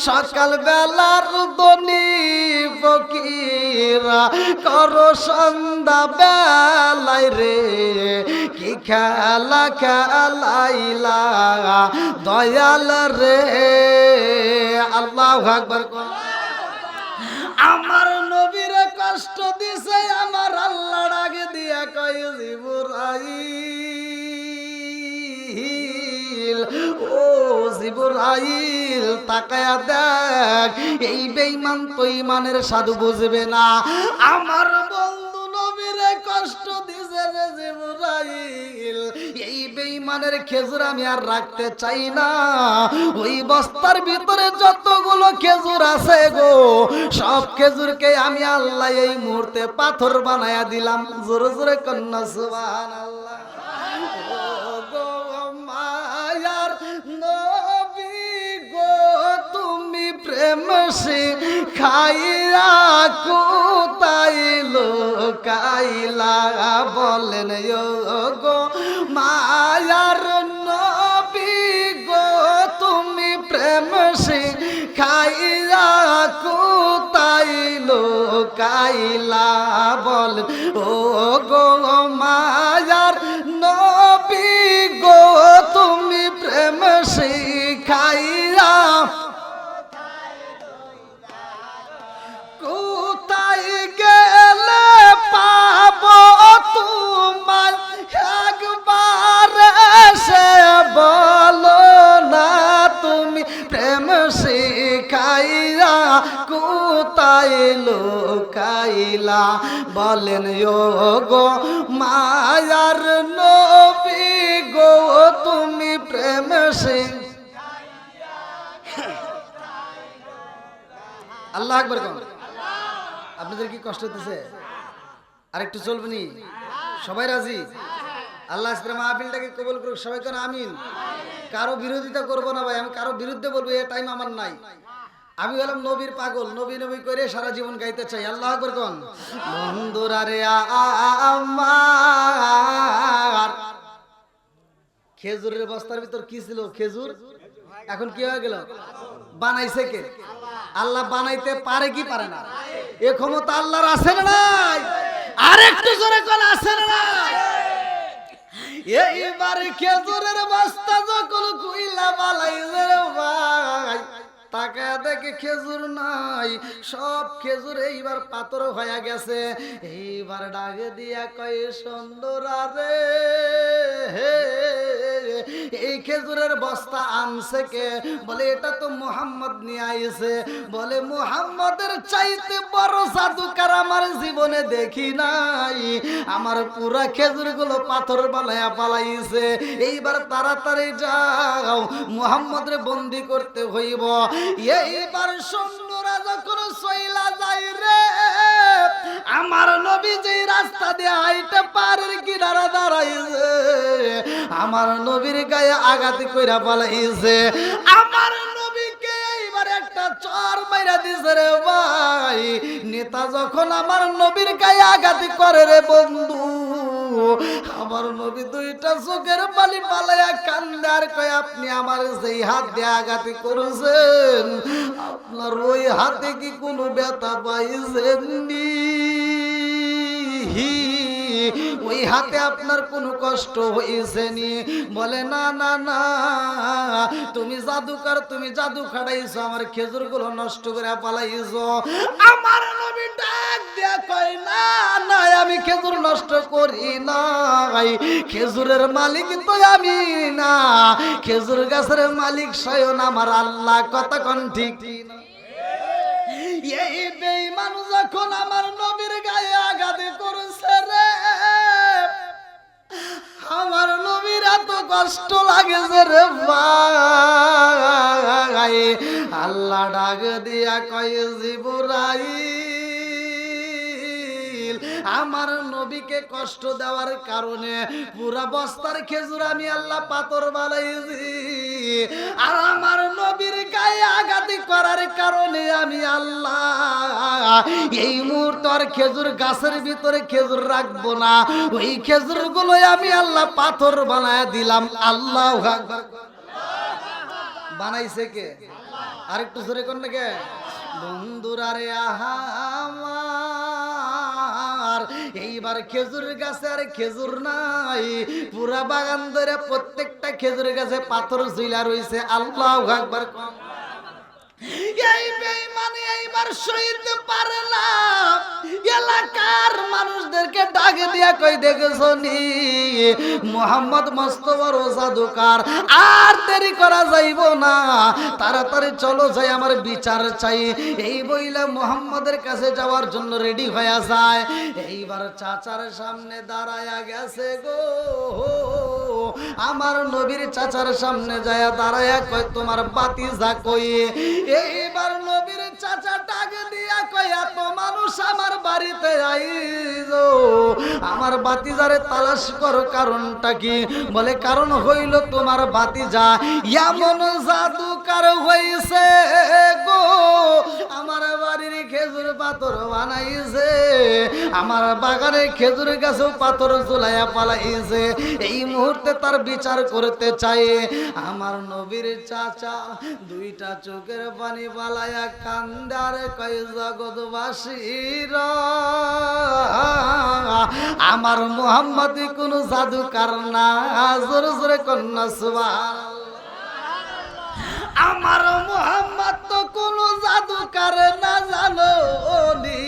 সকাল বেলার দনি ফকিরা করো সন্ধ্যা বেলায় রে, কি খেলা খেলাইলা দয়াল রে। আল্লাহু আকবার। আমার নবীর কষ্ট দিছে আমার আল্লাহ ডাকে দিয়া কয়, জিবরাইল ও জিবরাইল তাকায়া দেখ, এই বেঈমান তো ঈমানের সাধু বুঝবে না, আমার বন্ধু নবীর কষ্ট দিছে রে জিবরাইল, এই বেঈমানের খেজুর আমি আর রাখতে চাই না, ওই বস্তার ভিতরে যতগুলো খেজুর আছে গো, সব খেজুরকে আমি আল্লাহ এই মুহূর্তে পাথর বানায়া দিলাম, জোরে জোরে কন্যা সুবহানাল্লাহ। ও গো মায়ার নবী গো, তুমি প্রেম শিখাইয়া কোথায় লোকাইলা, বলেন ও গো মায়ার নবী গো, তুমি প্রেম শিখাইয়া কোথায় লোকাইলা, বলেন ও গো মায়ার নবী গো, তুমি প্রেম শিখাইয়া কোথায় গেলে পাবো তোমার, একবার এসে বলো না, তুমি প্রেম শিখাইয়া কোথায় লুকাইলা বলেন ও গো মায়ার নবী গো তুমি প্রেম সিং আল্লাহ আকবার কোন আপনাদের কি কষ্ট হতেছে আরেকটু চলবেনি সবাই রাজি আল্লাহ আজকের মাহফিলটাকে কবুল করুক সবাই কোন আমিন কারো বিরোধিতা করব না ভাই আমি কারো বিরুদ্ধে বলবো এই টাইম আমার নাই আমি হলাম নবীর পাগল নবী নবী করে সারা জীবন গাইতে চাই আল্লাহ আকবার কোন বন্ধুরা রে আমার খেজুরের বস্তার ভিতর কি ছিল খেজুর এখন কি হয়ে গেল বানাইছে কে আল্লাহ বানাইতে পারে কি পারে না এ ক্ষমতা আল্লাহর আছে না নাই আরেকটু জোরে কোন আছে না নাই এইবার খেজুরের বস্তা যখন কুইলা বালাইছে রে ভাই তাকায় দেখে খেজুর নাই সব খেজুর এইবার পাথর হয়ে গেছে এইবার ডাকে দিয়া কয় সুন্দরা রে এই খেজুরের বস্তা আনছে কে বলে এটা তো মুহাম্মদ নিয়ে আইছে বলে মুহাম্মদের চাইতে বড় জাদুকার আমার জীবনে দেখি নাই আমার পুরা খেজুরগুলো পাথর বানায়া পালাইছে এইবার তাড়াতাড়ি যাও মুহাম্মদের বন্দি করতে হইব এইবার সৈন্যরা যখন সইলা যায় রে আমার নবী যে রাস্তা দিয়ে হাইটে পারের কিনারা দাঁড়াইছে আমার নবীর গায়ে আঘাত কইরা পালাইছে আমার নবীকে এইবার একটা চর মাইরা দিছে রে ভাই নেতা যখন আমার নবীর গায়ে আঘাত করে রে বন্ধু আমার নবী দুইটা চোখের পানি পালাইয়া কান্দে আর কয় আপনি আমার সেই হাত দিয়ে আঘাত করেছেন আপনার ওই হাতে কি কোনো ব্যথা পাইছেন ওই হাতে আপনার কোনো কষ্ট হয়েছে নি বলে না না না তুমি জাদুকর তুমি জাদু খাটাইছো আমার খেজুর গুলো নষ্ট করে পালাইছো আমার নবী ডাক দিয়া কয় না না আমি খেজুর নষ্ট করি নাই খেজুরের মালিক তো আমি না খেজুর গাছের মালিক স্বয়ং আমার আল্লাহ কথা কোন ঠিক না এই বেঈমান যখন আমার নবীর গায়ে আঘাত করেছে রে আমার নবীর এত কষ্ট লাগেছে রে ভাই আল্লাহ ডাক দিয়া কয় জিবরাইল আমার নবীকে কষ্ট দেওয়ার কারণে পুরা বস্তার খেজুর আমি আল্লাহ পাথর বানাইছি আর আমার নবীর গায়ে আঘাত করার কারণে আমি আল্লাহ এই মুহূর্তে খেজুর গাছের ভিতরে খেজুর রাখবো না ওই খেজুর গুলো আমি আল্লাহ পাথর বানায় দিলাম আল্লাহু আকবার বানাইছে কে আরেকটু জোরে কোন কে বন্ধুরা রে আমার এইবার খেজুর গাছে আর খেজুর নাই পুরা বাগান ধরে প্রত্যেকটা খেজুর গাছে পাথর ঝুলা রইছে আল্লাহু আকবার এই বেঈমান এইবার সইতে পারে না এলাকার মানুষদেরকে ডাক দিয়া কই দেখেছো নি মুহাম্মদ মস্ত বড় জাদুকার আর দেরি করা যাইব না তাড়াতাড়ি চলো যাই আমার বিচার চাই এই বইলা মুহাম্মদের কাছে যাওয়ার জন্য রেডি হয়ে যায় এইবার চাচার সামনে দাঁড়ায়া গেছে গো আমার নবীর চাচার সামনে যায় দাঁড়ায়া কয় তোমার বাতিজা কই এইবার নবীর চাচা ডাক দিয়া কয় এত মানুষ আমার বাড়িতে আইলো আমার বাতিজারে তালাশ করো কারণটা কি বলে কারণ হইল তোমার বাতিজা এমন জাদুকার হইছে গো আমার বাড়ির খেজুর পাথর বানাইছে আমার বাগানে খেজুর গাছেও পাথর ঝুলাইয়া পালাইছে এই মুহূর্তে তার বিচার করতে চাই আমার নবীর চাচা দুইটা চোখের পানি পালাইয়া কান্দার কয় জগৎবাসীর আমার মুহাম্মদ কোন জাদুকার না জোরে জোরে কন্যা সুবহানাল্লাহ আমার মুহাম্মদ তো কোন জাদুকার না জানো নি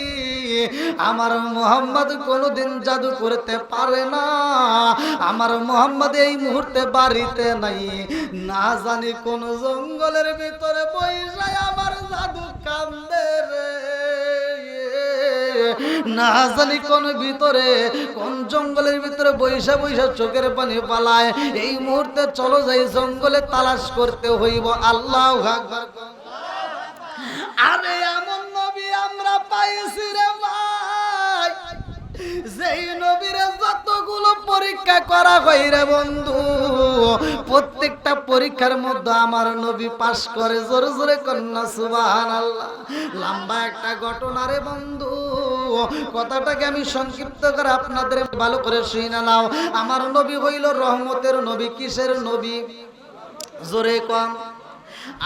আমার মুহাম্মদ কোনদিন জাদু করতে পারে না আমার মুহাম্মদ এই মুহূর্তে বাড়িতে নাই না জানি কোন জঙ্গলের ভিতরে বইসায় আমার জাদু কান্দে না জানি কোন ভিতরে কোন জঙ্গলের ভিতরে বৈশা বৈশা চোখের পানি পালায়। এই মুহূর্তে চলো যাই জঙ্গলে তালাশ করতে হইব। আল্লাহু আকবার। আরে এমন নবী আমরা পাইছি রে ভাই, যেই নবীর যতগুলো পরীক্ষা করা হয় রে বন্ধু, প্রত্যেকটা পরীক্ষার মধ্যে আমার নবী পাস করে। জোরে জোরে কন্যা সুবহানাল্লাহ। লম্বা একটা ঘটনা রে বন্ধু, কথাটাকে আমি সংক্ষিপ্ত করে আপনাদের ভালো করে শুনে নাও। আমার নবী হইল রহমতের নবী। কিসের নবী? জোরে কম।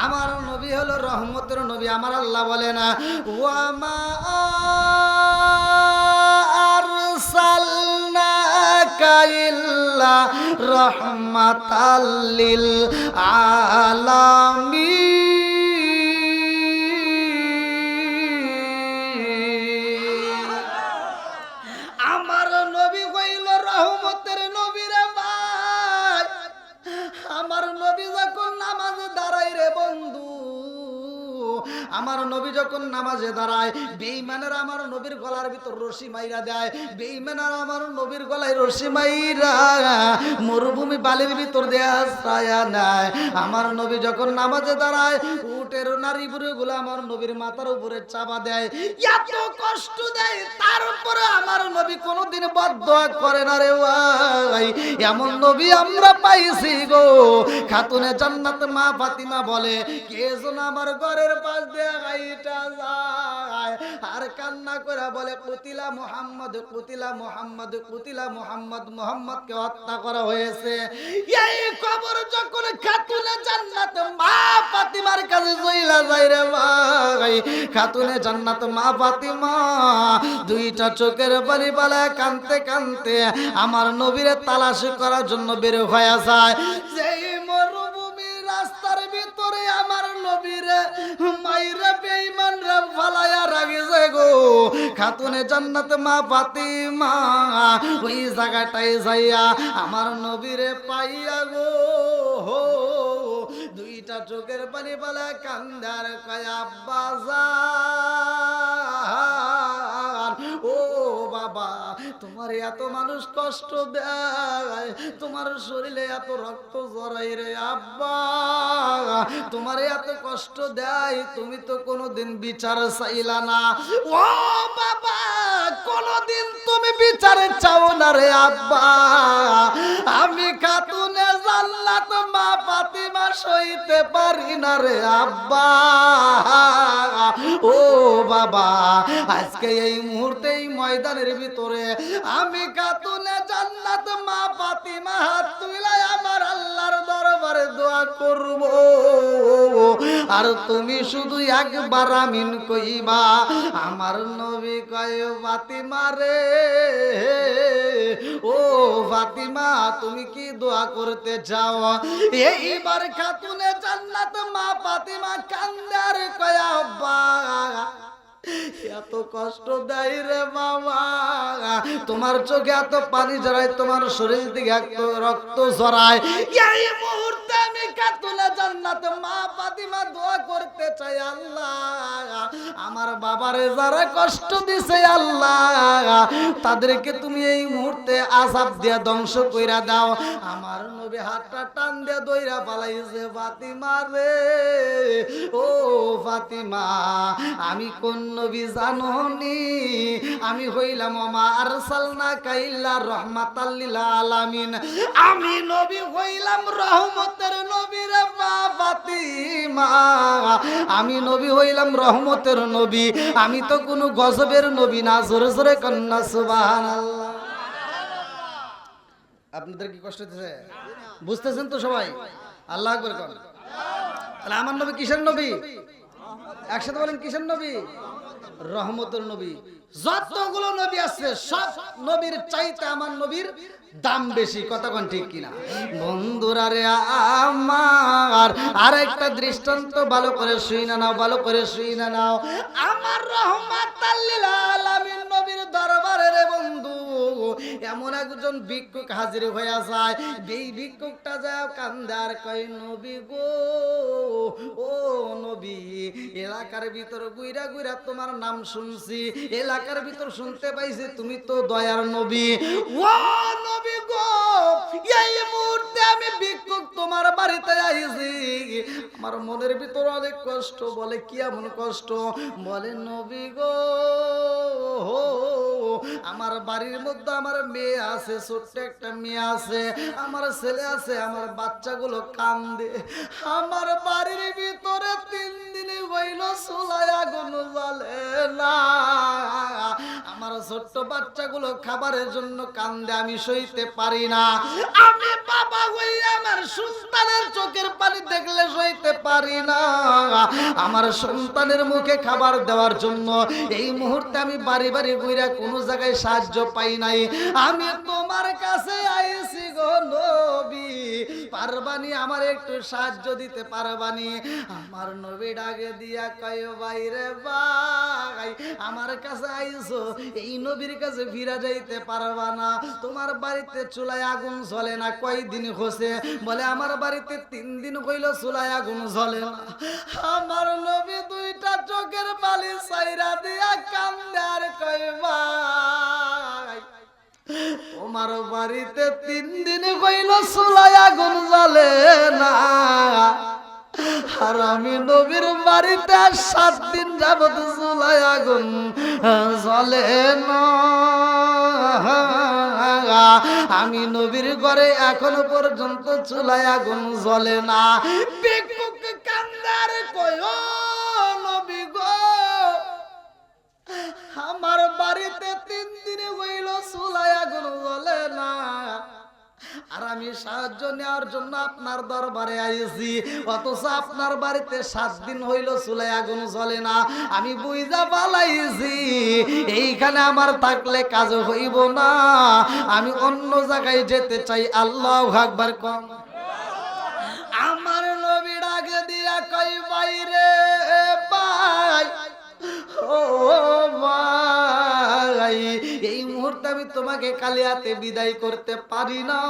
আমার নবী হলো রহমতের নবী। আমার আল্লাহ বলে না ওয়ামা আরসালনাকা ইল্লা রাহমাতাল লিল আলামিন। আমার নবী হইল রহমতের নবী রে ভাই। আমার নবী যখন নামাজে দাঁড়ায় রে বন্ধু, আমার নবী যখন নামাজে দাঁড়ায়, বেঈমানেরা আমার নবীর গলার ভিতর রশি মাইরা দেয়। বেঈমানেরা আমার নবীর গলায় রশি মাইরা মরুভূমি বালির ভিতর দেয়া ছায়া নেয়। আমার নবী যখন নামাজে দাঁড়ায়, উটের নারী বুড়িগুলো আমার নবীর মাথার উপরে চাপা দেয়, এত কষ্ট দেয়, তারপরে আমার নবী কোনোদিন বদদোয়া করে না রে ভাই। এমন নবী আমরা পাইছি গো। খাতুনে জান্নাত মা ফাতিমা বলে, কে যেন আমার ঘরের পাশ দিয়ে গাইটা যায় আর কান্না করে বলে, কুতিলা মুহাম্মদ, কুতিলা মুহাম্মদ, কুতিলা মুহাম্মদ, মুহাম্মদকে হত্যা করা হয়েছে। এই খবর যখন খাতুনে জান্নাত মা ফাতিমার কাছে চইলা যায় রে ভাই, খাতুনে জান্নাত মা ফাতিমা দুইটা চোখের পানি পালা কানতে কানতে আমার নবীরে তালাশ করার জন্য বের হয়ে যায়। যেই মরুভূমির রাস্তার ভিতরে আমার নবীরে মাইরা বেঈমানরা ফালায়া রাখে গো, খাতুনে জান্নাত মা ফাতিমা ওই জায়গাটায় যাইয়া আমার নবীরে পাইয়া গো, দুইটা চোখের পানি পালা কান্দার কয় আব্বা জান, ও বাবা, তোমার এত মানুষ কষ্ট দেয়, তোমার শরীরে এত রক্ত জড়াই রে আব্বা, তোমার এত কষ্ট দেয়, তুমি তো কোনোদিন বিচার চাইলা না। ও বাবা, কোনোদিন তুমি বিচার চাও না রে আব্বা। আমি খাতুনে জান্নাত মা ফাতিমা সইতে পারি না রে আব্বা। ও বাবা, আজকে এই মুহূর্তে এই ময়দানের ভিতরে আমি খাতুনে জান্নাত মা ফাতিমা হাত তুলাই আমার আল্লাহর দরবারে দোয়া করব, আর তুমি শুধু একবার আমিন কইবা। আমার নবী কয়, ফাতিমা রে, ও ফাতিমা, তুমি কি দোয়া করতে চাও? এইবার খাতুনে জান্নাত মা ফাতিমা কান্দে আর কয় আব্বা, এত কষ্ট দেয় রে বাবা, তোমার চোখে এত পানি ঝরায়, তোমার শরীর থেকে এত রক্ত ঝরায়। এই মুহূর্তে আমি খাতুনে জান্নাত মা ফাতিমা দোয়া করতে চাই, আল্লাহ আমার বাবারে যারা কষ্ট দিছে আল্লাহ, তাদেরকে তুমি এই মুহূর্তে আযাব দিয়া ধ্বংস কইরা দাও। আমার নবী হাতটা টান দিয়ে দইরা পালাইছে, ফাতিমা রে, ও ফাতিমা, আমি কোন নবী জানোনি? আমি হইলাম ওমা আরসালনাকা ইল্লা রাহমাতাল লিল আলামিন। আমি নবী হইলাম রহমতের নবী রে মা ফাতিমা, আমি নবী হইলাম রহমতের নবী, আমি তো কোনো গজবের নবী না। জোরে জোরে কন্যা সুবহানাল্লাহ। আপনাদের কি কষ্ট হচ্ছে? বুঝতেছেন তো সবাই? আল্লাহু আকবার কোন। তাহলে আমার নবী কিসের নবী? একসাথে বলেন, কিসের নবী? রহমতের নবী। যতগুলো নবী আছে সব নবীর চাইতে আমার নবীর দাম বেশি। কথা কোন ঠিক কিনা বন্ধুরা রে আমার? আরেকটা দৃষ্টান্ত ভালো করে শুইনা নাও, ভালো করে শুইনা নাও। আমার রহমাতাল লিল আলামিন নবীর দরবারে রে বন্ধু এমন একজন ভিক্ষুক হাজির হয়ে যায়। এই ভিক্ষুকটা যায় কান্দে আর কয় নবী গো, ও নবী, এলাকার ভিতর গুইরা গুইরা তোমার নাম শুনছি, এলাকার ভিতর শুনতে পাইছি তুমি তো দয়ার নবী। ও নবী গো, এই মুহূর্তে আমি ভিক্ষুক তোমার বাড়িতে আইছি, আমার মনের ভিতর অনেক কষ্ট। বলে কি এমন কষ্ট? বলে নবী গো, আমার বাড়ির মধ্যে আমার মেয়ে আছে, ছোট্ট একটা মেয়ে আছে, আমার ছেলে আছে, আমার বাচ্চাগুলো কান্দে। আমার বাড়ির ভিতরে 3 দিন হইল চুলায় আগুন জ্বলে না, আমার ছোট্ট বাচ্চাগুলো খাবারের জন্য কান্দে, আমি সইতে পারি না। আমি বাবা হই, আমার সন্তানের চোখের পানি দেখলে সইতে পারি না। আমার সন্তানের মুখে খাবার দেওয়ার জন্য এই মুহূর্তে আমি বাড়ি বাড়ি ঘুরে কোনো জায়গায় সাহায্য পাই নাই। আমি তোমার কাছে আইছি গো নবী, পারবানি আমার একটু সাহায্য দিতে পারবানি? আমার নবী ডাকে দিয়া কয় ভাই রে ভাই, আমার কাছে আইছো, এই নবীর কাছে ফিরা যাইতে পারবা না। তোমার বাড়িতে চুলায় আগুন জ্বলে না, কয়দিন হইছে? বলে আমার বাড়িতে 3 দিন হইল চুলায় আগুন জ্বলে না। আমার নবী 2টা চোখের বালি ছাইরা দিয়া কান্দে আর কয় ভাই, তোমার বাড়িতে 3 দিন হইল চুলায় আগুন জ্বলে না, আর আমি নবীর বাড়িতে 7 দিন যাবত চুলায় আগুন জ্বলে না। আমি নবীর ঘরে এখনো পর্যন্ত চুলায় আগুন জ্বলে না। ভিক্ষুক কান্দার কয় ও নবী গো, আমার বাড়িতে 3 দিন হইল চুলায় আগুন জ্বলে না, আর আমি সাহায্য নেওয়ার জন্য আপনার দরবারে আইছি, অথচ আপনার বাড়িতে 7 দিন হইল চুলায় আগুন জ্বলে না। আমি বুঝা পালাইছি এইখানে আমার থাকলে কাজ হইব না, আমি অন্য জায়গায় যেতে চাই। আল্লাহু আকবার কম। আমার নবী ডাকে দিয়া কই বাইরে ভাই, ও ভাই, এই মুহূর্তে আমি তোমাকে খালি হাতে বিদায় করতে পারি না।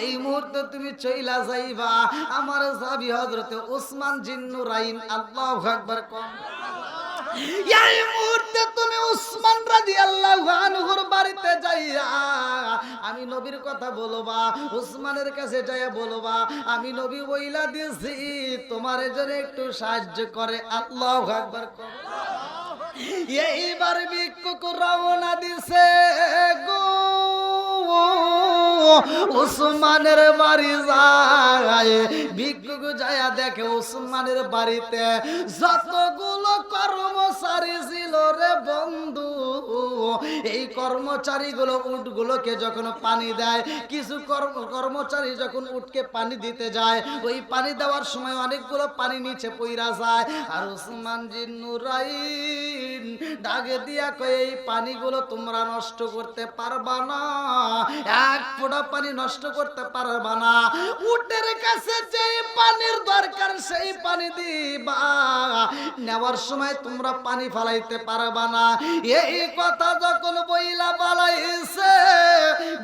এই মুহূর্তে তুমি চইলা যাইবা। আমার সাহাবী হযরতে উসমান জিন্নুরাইন, আল্লাহু আকবার কম। এই মুহূর্তে তুমি উসমান রাদিয়াল্লাহু আনহুর বাড়িতে যাইয়া আমি নবীর কথা বলবা, উসমানের কাছে যাইয়া বলবা আমি নবী বইলা দিয়েছি তোমার জন্য একটু সাহায্য করে। আল্লাহু আকবার কম। এইবার ভিক্ষুক রওনা দিছে গো, উসমানের বাড়ি যায়। ভিক্ষুক যায়া দেখে উসমানের বাড়িতে যতগুলো কর্মচারী ছিল রে বন্ধু, এই কর্মচারীগুলো উটগুলোকে যখন পানি দেয়, কিছু কর্মচারী যখন উটকে পানি দিতে যায়, ওই পানি দেওয়ার সময় অনেকগুলো পানি নিচে পইরা যায়। আর উসমান জিন্নুরাইন ডাকে দিয়া কয় এই পানিগুলো তোমরা নষ্ট করতে পারবা না, এক ফোঁটা পানি নষ্ট করতে পারবা না। উটের কাছে যে পানির দরকার সেই পানি দিবা, নেওয়ার সময় তোমরা পানি ফালাইতে পারবা না। এই কথা যখন বইলা বালাইছে,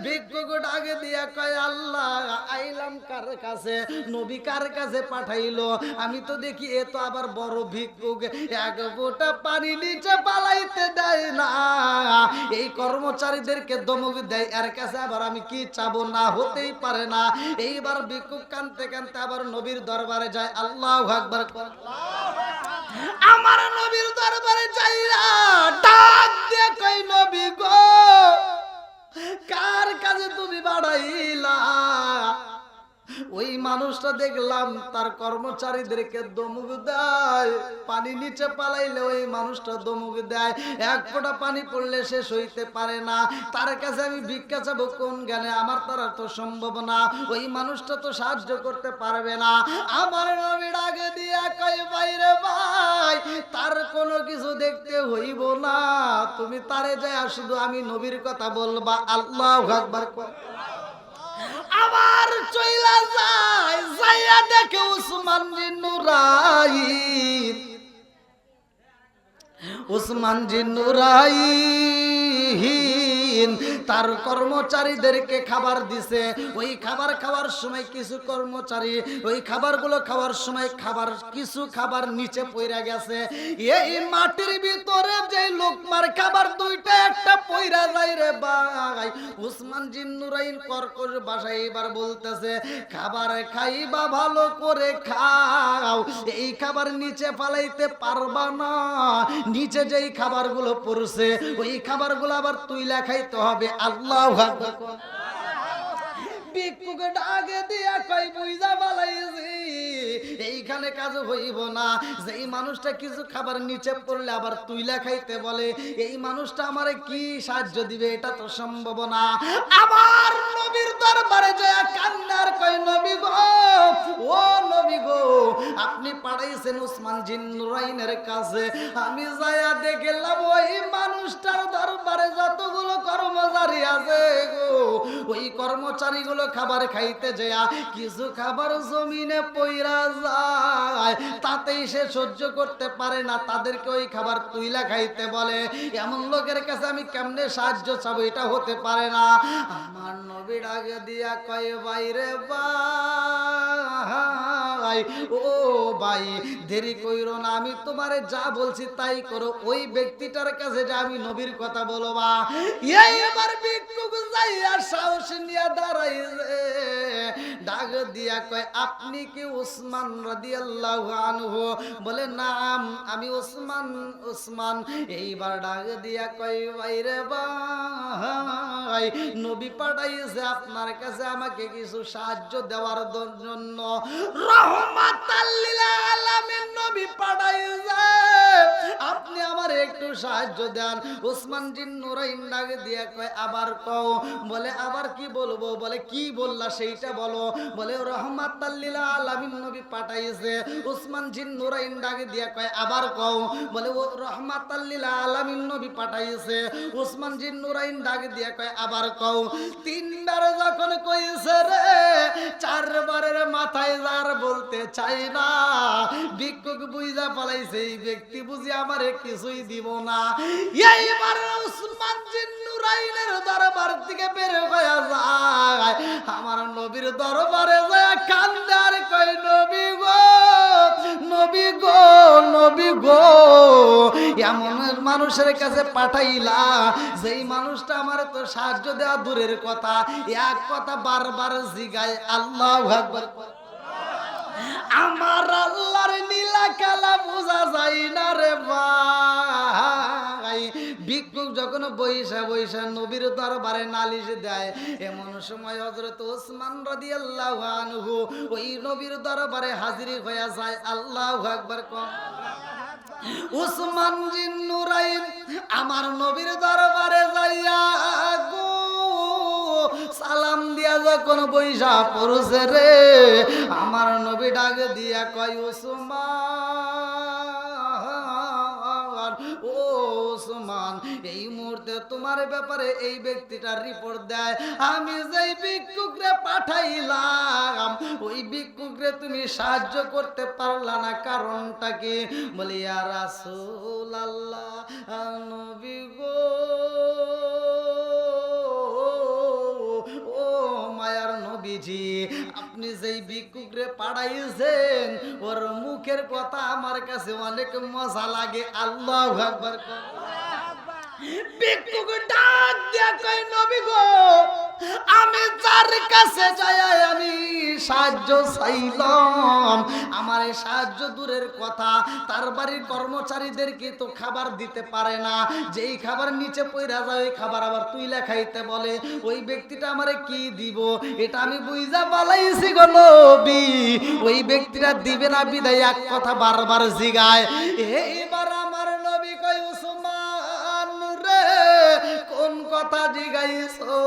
ভিক্ষুক ডাকে দিয়া কয় আল্লাহ, আইলাম কার কাছে, নবী কার কাছে পাঠাইলো? আমি তো দেখি এ তো আবার বড় ভিক্ষুক, এক ফোঁটা পানি নিচে পালাইতে দেয় না, এই কর্মচারীদেরকে ধমক দেয়, এর কাছে আবার আমি কি চাবো? না, হতেই পারে না। এইবার ভিক্ষুক কানতে কানতে আবার নবীর দরবারে যায়। আল্লাহু আকবার। আমার নবীর দরবারে যাইরা ডাক দিয়ে কই নবী গো, কার কাছে তুমি বাড়াইলা? ওই মানুষটা দেখলাম তার কর্মচারীদেরকে ধমক দেয়, পানি নিচে পালাইলে ওই মানুষটা ধমক দেয়, এক ফোঁটা পানি পড়লে সে সইতে পারে না। তার কাছে আমি ভিক্ষা চাবো কোন জ্ঞানে? আমার দ্বারা তো সম্ভব না, ওই মানুষটা তো সাহায্য করতে পারবে না। আমার নবী ডাকে দিয়া কয় বাইরে ভাই, তার কোনো কিছু দেখতে হইব না, তুমি তারে যায় শুধু আমি নবীর কথা বলবা। আল্লাহু আকবার। আবার চইলা যায়, যাইয়া দেখে উসমান জিন্নুরাইন, উসমান জিন্নুরাইন দিন তার কর্মচারীদেরকে খাবার দিছে। ওই খাবার খাওয়ার সময় কিছু কর্মচারী ওই খাবারগুলো খাওয়ার সময় কিছু খাবার নিচে পড়ে গেছে। এই মাটির ভিতরে যে লোকমার খাবার দুইটা একটা পইরা যায় রে ভাই। উসমান জিন্নুরাইন কর্কশ ভাষায় এবার বলতেছে, খাবার খাইবা ভালো করে খাও, এই খাবার নিচে ফালাইতে পারবা না। নিচে যেই খাবারগুলো পড়ছে ওই খাবারগুলো আবার তুইলা খাইতে হবে। আল্লাহু আকবার। ভিক্ষুকে ডাকে দিয়া কই বুইজা বালাইছি এইখানে কাজ হইব না। যেই মানুষটা কিছু খাবার নিচে পড়লে আবার তুইলা খাইতে বলে, এই মানুষটা আমারে কি সাহায্য দিবে? এটা তো সম্ভব না। আবার নবীর দরবারে যায় কান্নার কই, নবী গো, ও নবী গো, আপনি পাঠাইছেন উসমান জিন্নুরাইনের কাছে, আমি যায়া দেখলাম ওই মানুষটার দরবারে যতগুলো কর্মচারী আছে গো, ওই কর্মচারীগুলো খাবার খাইতে যায় কিছু খাবার জমিনে পইরা যায়, তাতেই সে সহ্য করতে পারে না, তাদেরকে ওই খাবার তুইলা খাইতে বলে। এমন লোকের কাছে আমি কেমনে সাহায্য চাবো? এটা হতে পারে না। আমার নবী ডাকে দিয়া কয়, বাইরে ভাই, ও ভাই, দেরি কইরো না, আমি তোমারে যা বলছি তাই করো। ওই ব্যক্তিটার কাছে যে আমি নবীর কথা বলবা। এই এবার ভিক্ষুক যাইয়া সাহস নিয়া দাঁড়াইছে, ডাক দিয়া কয়, আপনি কি উসমান রাদিয়াল্লাহু আনহু? বলে নাম, আমি উসমান। এইবার ডাক দিয়া কয়, বাইরে ভাই, নবী পাঠাইছে আপনার কাছে আমাকে কিছু সাহায্য দেওয়ার জন্য। রহমাতাল লিল আলামিন নবী পাঠাইছে, আপনি আমার একটু সাহায্য দেন। উসমান জিন্নুরাইন ডাক দিয়া কয়, আবার কও। বলে আবার কি বলবো? বলে কি বললা সেইটা বলো। বলে রহমাতাল লিল আলামিন নবী পাঠাইছে। উসমান জিন্নুরাইন ডাক দিয়া কয়, আবার কও। বলে ও রহমাতাল লিল আলামিন নবী পাঠাইছে। উসমান জিন্নুরাইন ডাক দিয়া কয়, আবার কও। তিনবার যখন কইছে রে, চারবারের মাথায় যার বলতে চাই না। ভিক্ষুক বুঝা পালাইছে এই ব্যক্তি বুঝি আমারে কিছুই দিব না। এইবার উসমান জিন্নুরাইনের দরবার থেকে বের হয়ে যায়, আমার নবীর দরবারে যায় কান্দে আর কই, নবী গো, নবী গো, নবী গো, এমন মানুষের কাছে পাঠাইলা যেই মানুষটা আমার তো সাহায্য দেওয়া দূরের কথা, এক কথা বারবার জিগায়। আল্লাহু আকবার। আমার আল্লাহর নীলা কালা বোঝা যায় না রে ভাই। ভিক্ষুক যখন বৈশা বৈশা নবীর দরবারে নালিশ দেয়, এমন সময় হযরত ওসমান রাদিয়াল্লাহু আনহু ওই নবীর দরবারে হাজির হয়ে যায়। আল্লাহু আকবার। উসমান জিন্নুরাইন আমার নবীর দরবারে যাইয়া গো সালাম দিয়া যখন বৈশা পড়ছে রে, আমার নবী ডাক দিয়া কয়, উসমান, ও উসমান, এই মুহূর্তে তোমার ব্যাপারে এই ব্যক্তিটার রিপোর্ট দেয়। আমি যেই ভিক্ষুকরে পাঠাইলাম ওই ভিক্ষুকরে তুমি সাহায্য করতে পারলা না, কারণটা কি? বলি ইয়া রাসূলুল্লাহ, নবী গো, ও মায়ার নবীজি, আপনি যেই ভিক্ষুকরে পাঠাইছেন ওর মুখের কথা আমার কাছে অনেক মজা লাগে। আল্লাহু আকবার। ভিক্ষুক ডাক দিয়া কয়, নবী গো, আমি যার কাছে যাই আমি সাহায্য চাইলাম, আমার এই সাহায্য দূরের কথা, তার বাড়ির কর্মচারীদেরকে তো খাবার দিতে পারে না, যেই খাবার নিচে পইরা যায় ওই খাবার আবার তুইলা খাইতে বলে, ওই ব্যক্তিটা আমারে কি দিব? এটা আমি বুঝা পালাইছি গো নবী, ওই ব্যক্তিটা দিবে না বিদায় এক কথা বারবার জিগায়। এইবার আমার নবী কয়, উসমান রে, কোন কথা জিগাইছো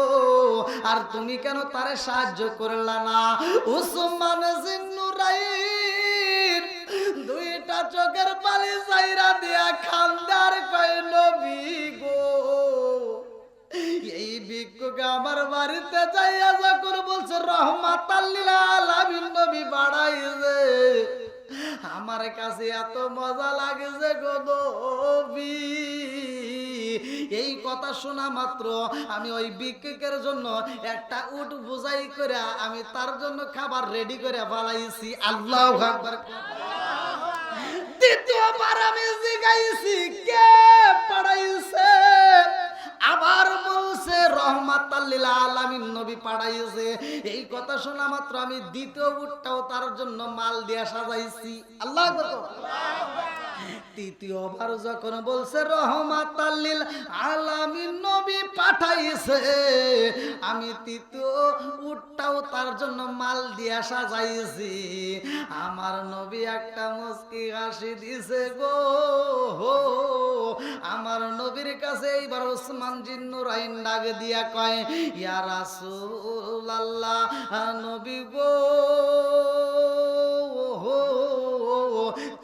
আর তুমি কেন তারে সাহায্য করলা না? উসমান জিন্নুরাইন দুইটা চোখের পানি চাইরা দিয়া খান্দার কয়, নবী গো, এই ভিক্ষুক আমার বাড়িতে যাইয়া যখন বলছে রহমাতাল লিল আলামিন নবী বাড়াইছে, আমার কাছে এত মজা লাগছে গো নবী। এই কথা শোনা মাত্র আমি ওই ভিক্ষুকের জন্য একটা উট বোঝাই করে আমি তার জন্য খাবার রেডি করে ফেলাইছি। আল্লাহু আকবার। দ্বিতীয়বার আমি জিগাইছি কে পাঠাইছে, আবার বলছে রহমাতাল লিল আলামিন নবী পাঠাইছে। এই কথা শোনা মাত্র আমি দ্বিতীয় উটটাও তার জন্য মাল দিয়া সাজাইছি। আল্লাহু আকবার। তৃতীয়বার যখন বলছে রহমাতাল লিল আলামিন নবী পাঠাইছে, আমি তৃতীয় উটটাও তার জন্য মাল দিয়া সাজাইছি। আমার নবী একটা মুস্কি হাসি দিছে গো। আমার নবীর কাছে এইবার ওসমান জিন্নুরাইন ডাক দিয়া কয়, ইয়া রাসূলুল্লাহ, নবী গো,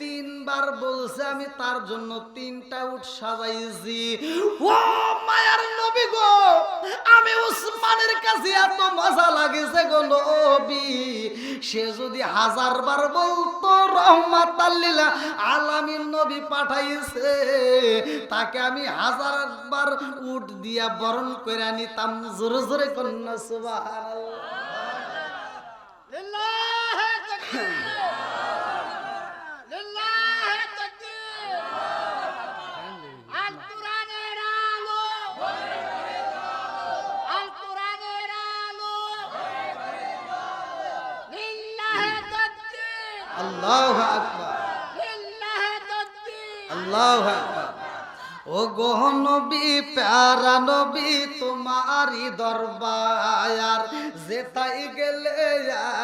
তিনবার বলছে আমি তার জন্য তিনটা উট সাজাইছি। ও মায়ার নবী গো, আমি ওসমানের কাছে এত মজা লাগেছে গো নবী, সে যদি 1000 বার বলতো রহমাতাল লিল আলামিন নবী পাঠাইছে, তাকে আমি 1000 বার উট দিয়া বরণ করে নিতাম। জোরে জোরে কন্যা সুবহানাল্লাহ। লিল্লাহি তাকবীর, লিল্লাহি তাকবীর। আল কোরআনের আলো, আল কোরআনের আলো, লিল্লাহি তাকবীর, আল্লাহু আকবার, লিল্লাহি তাকবীর, আল্লাহু আকবার। ও গো নবী, প্যারা নবী, তোমারই দরবার যেতাই গেলে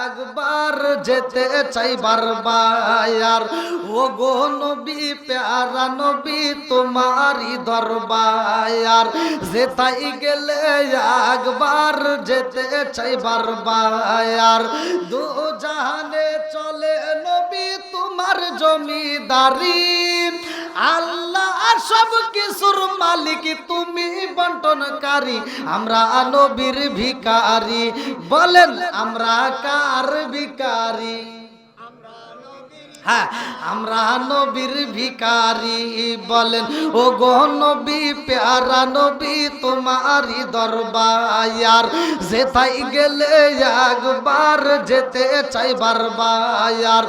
একবার যেতে চাই বারবার। ও গো নবী, প্যারা নবী, তোমারই দরবার যেতাই গেলে একবার যেতে চাই বারবার। দু জাহানে চলে নবী তোমার জমিদারি, আল্লাহ সব কিছুর মালিক, তুমি বন্টনকারী, আমরা নবীর ভিখারি। বলেন আমরা কার ভিখারি? হ্যাঁ, আমরা নবীর ভিখারি। বলেন ও গো নবী, প্যারা নবী, তোমারই দরবার যেতাই গেলে একবার যেতে চাই বারবার।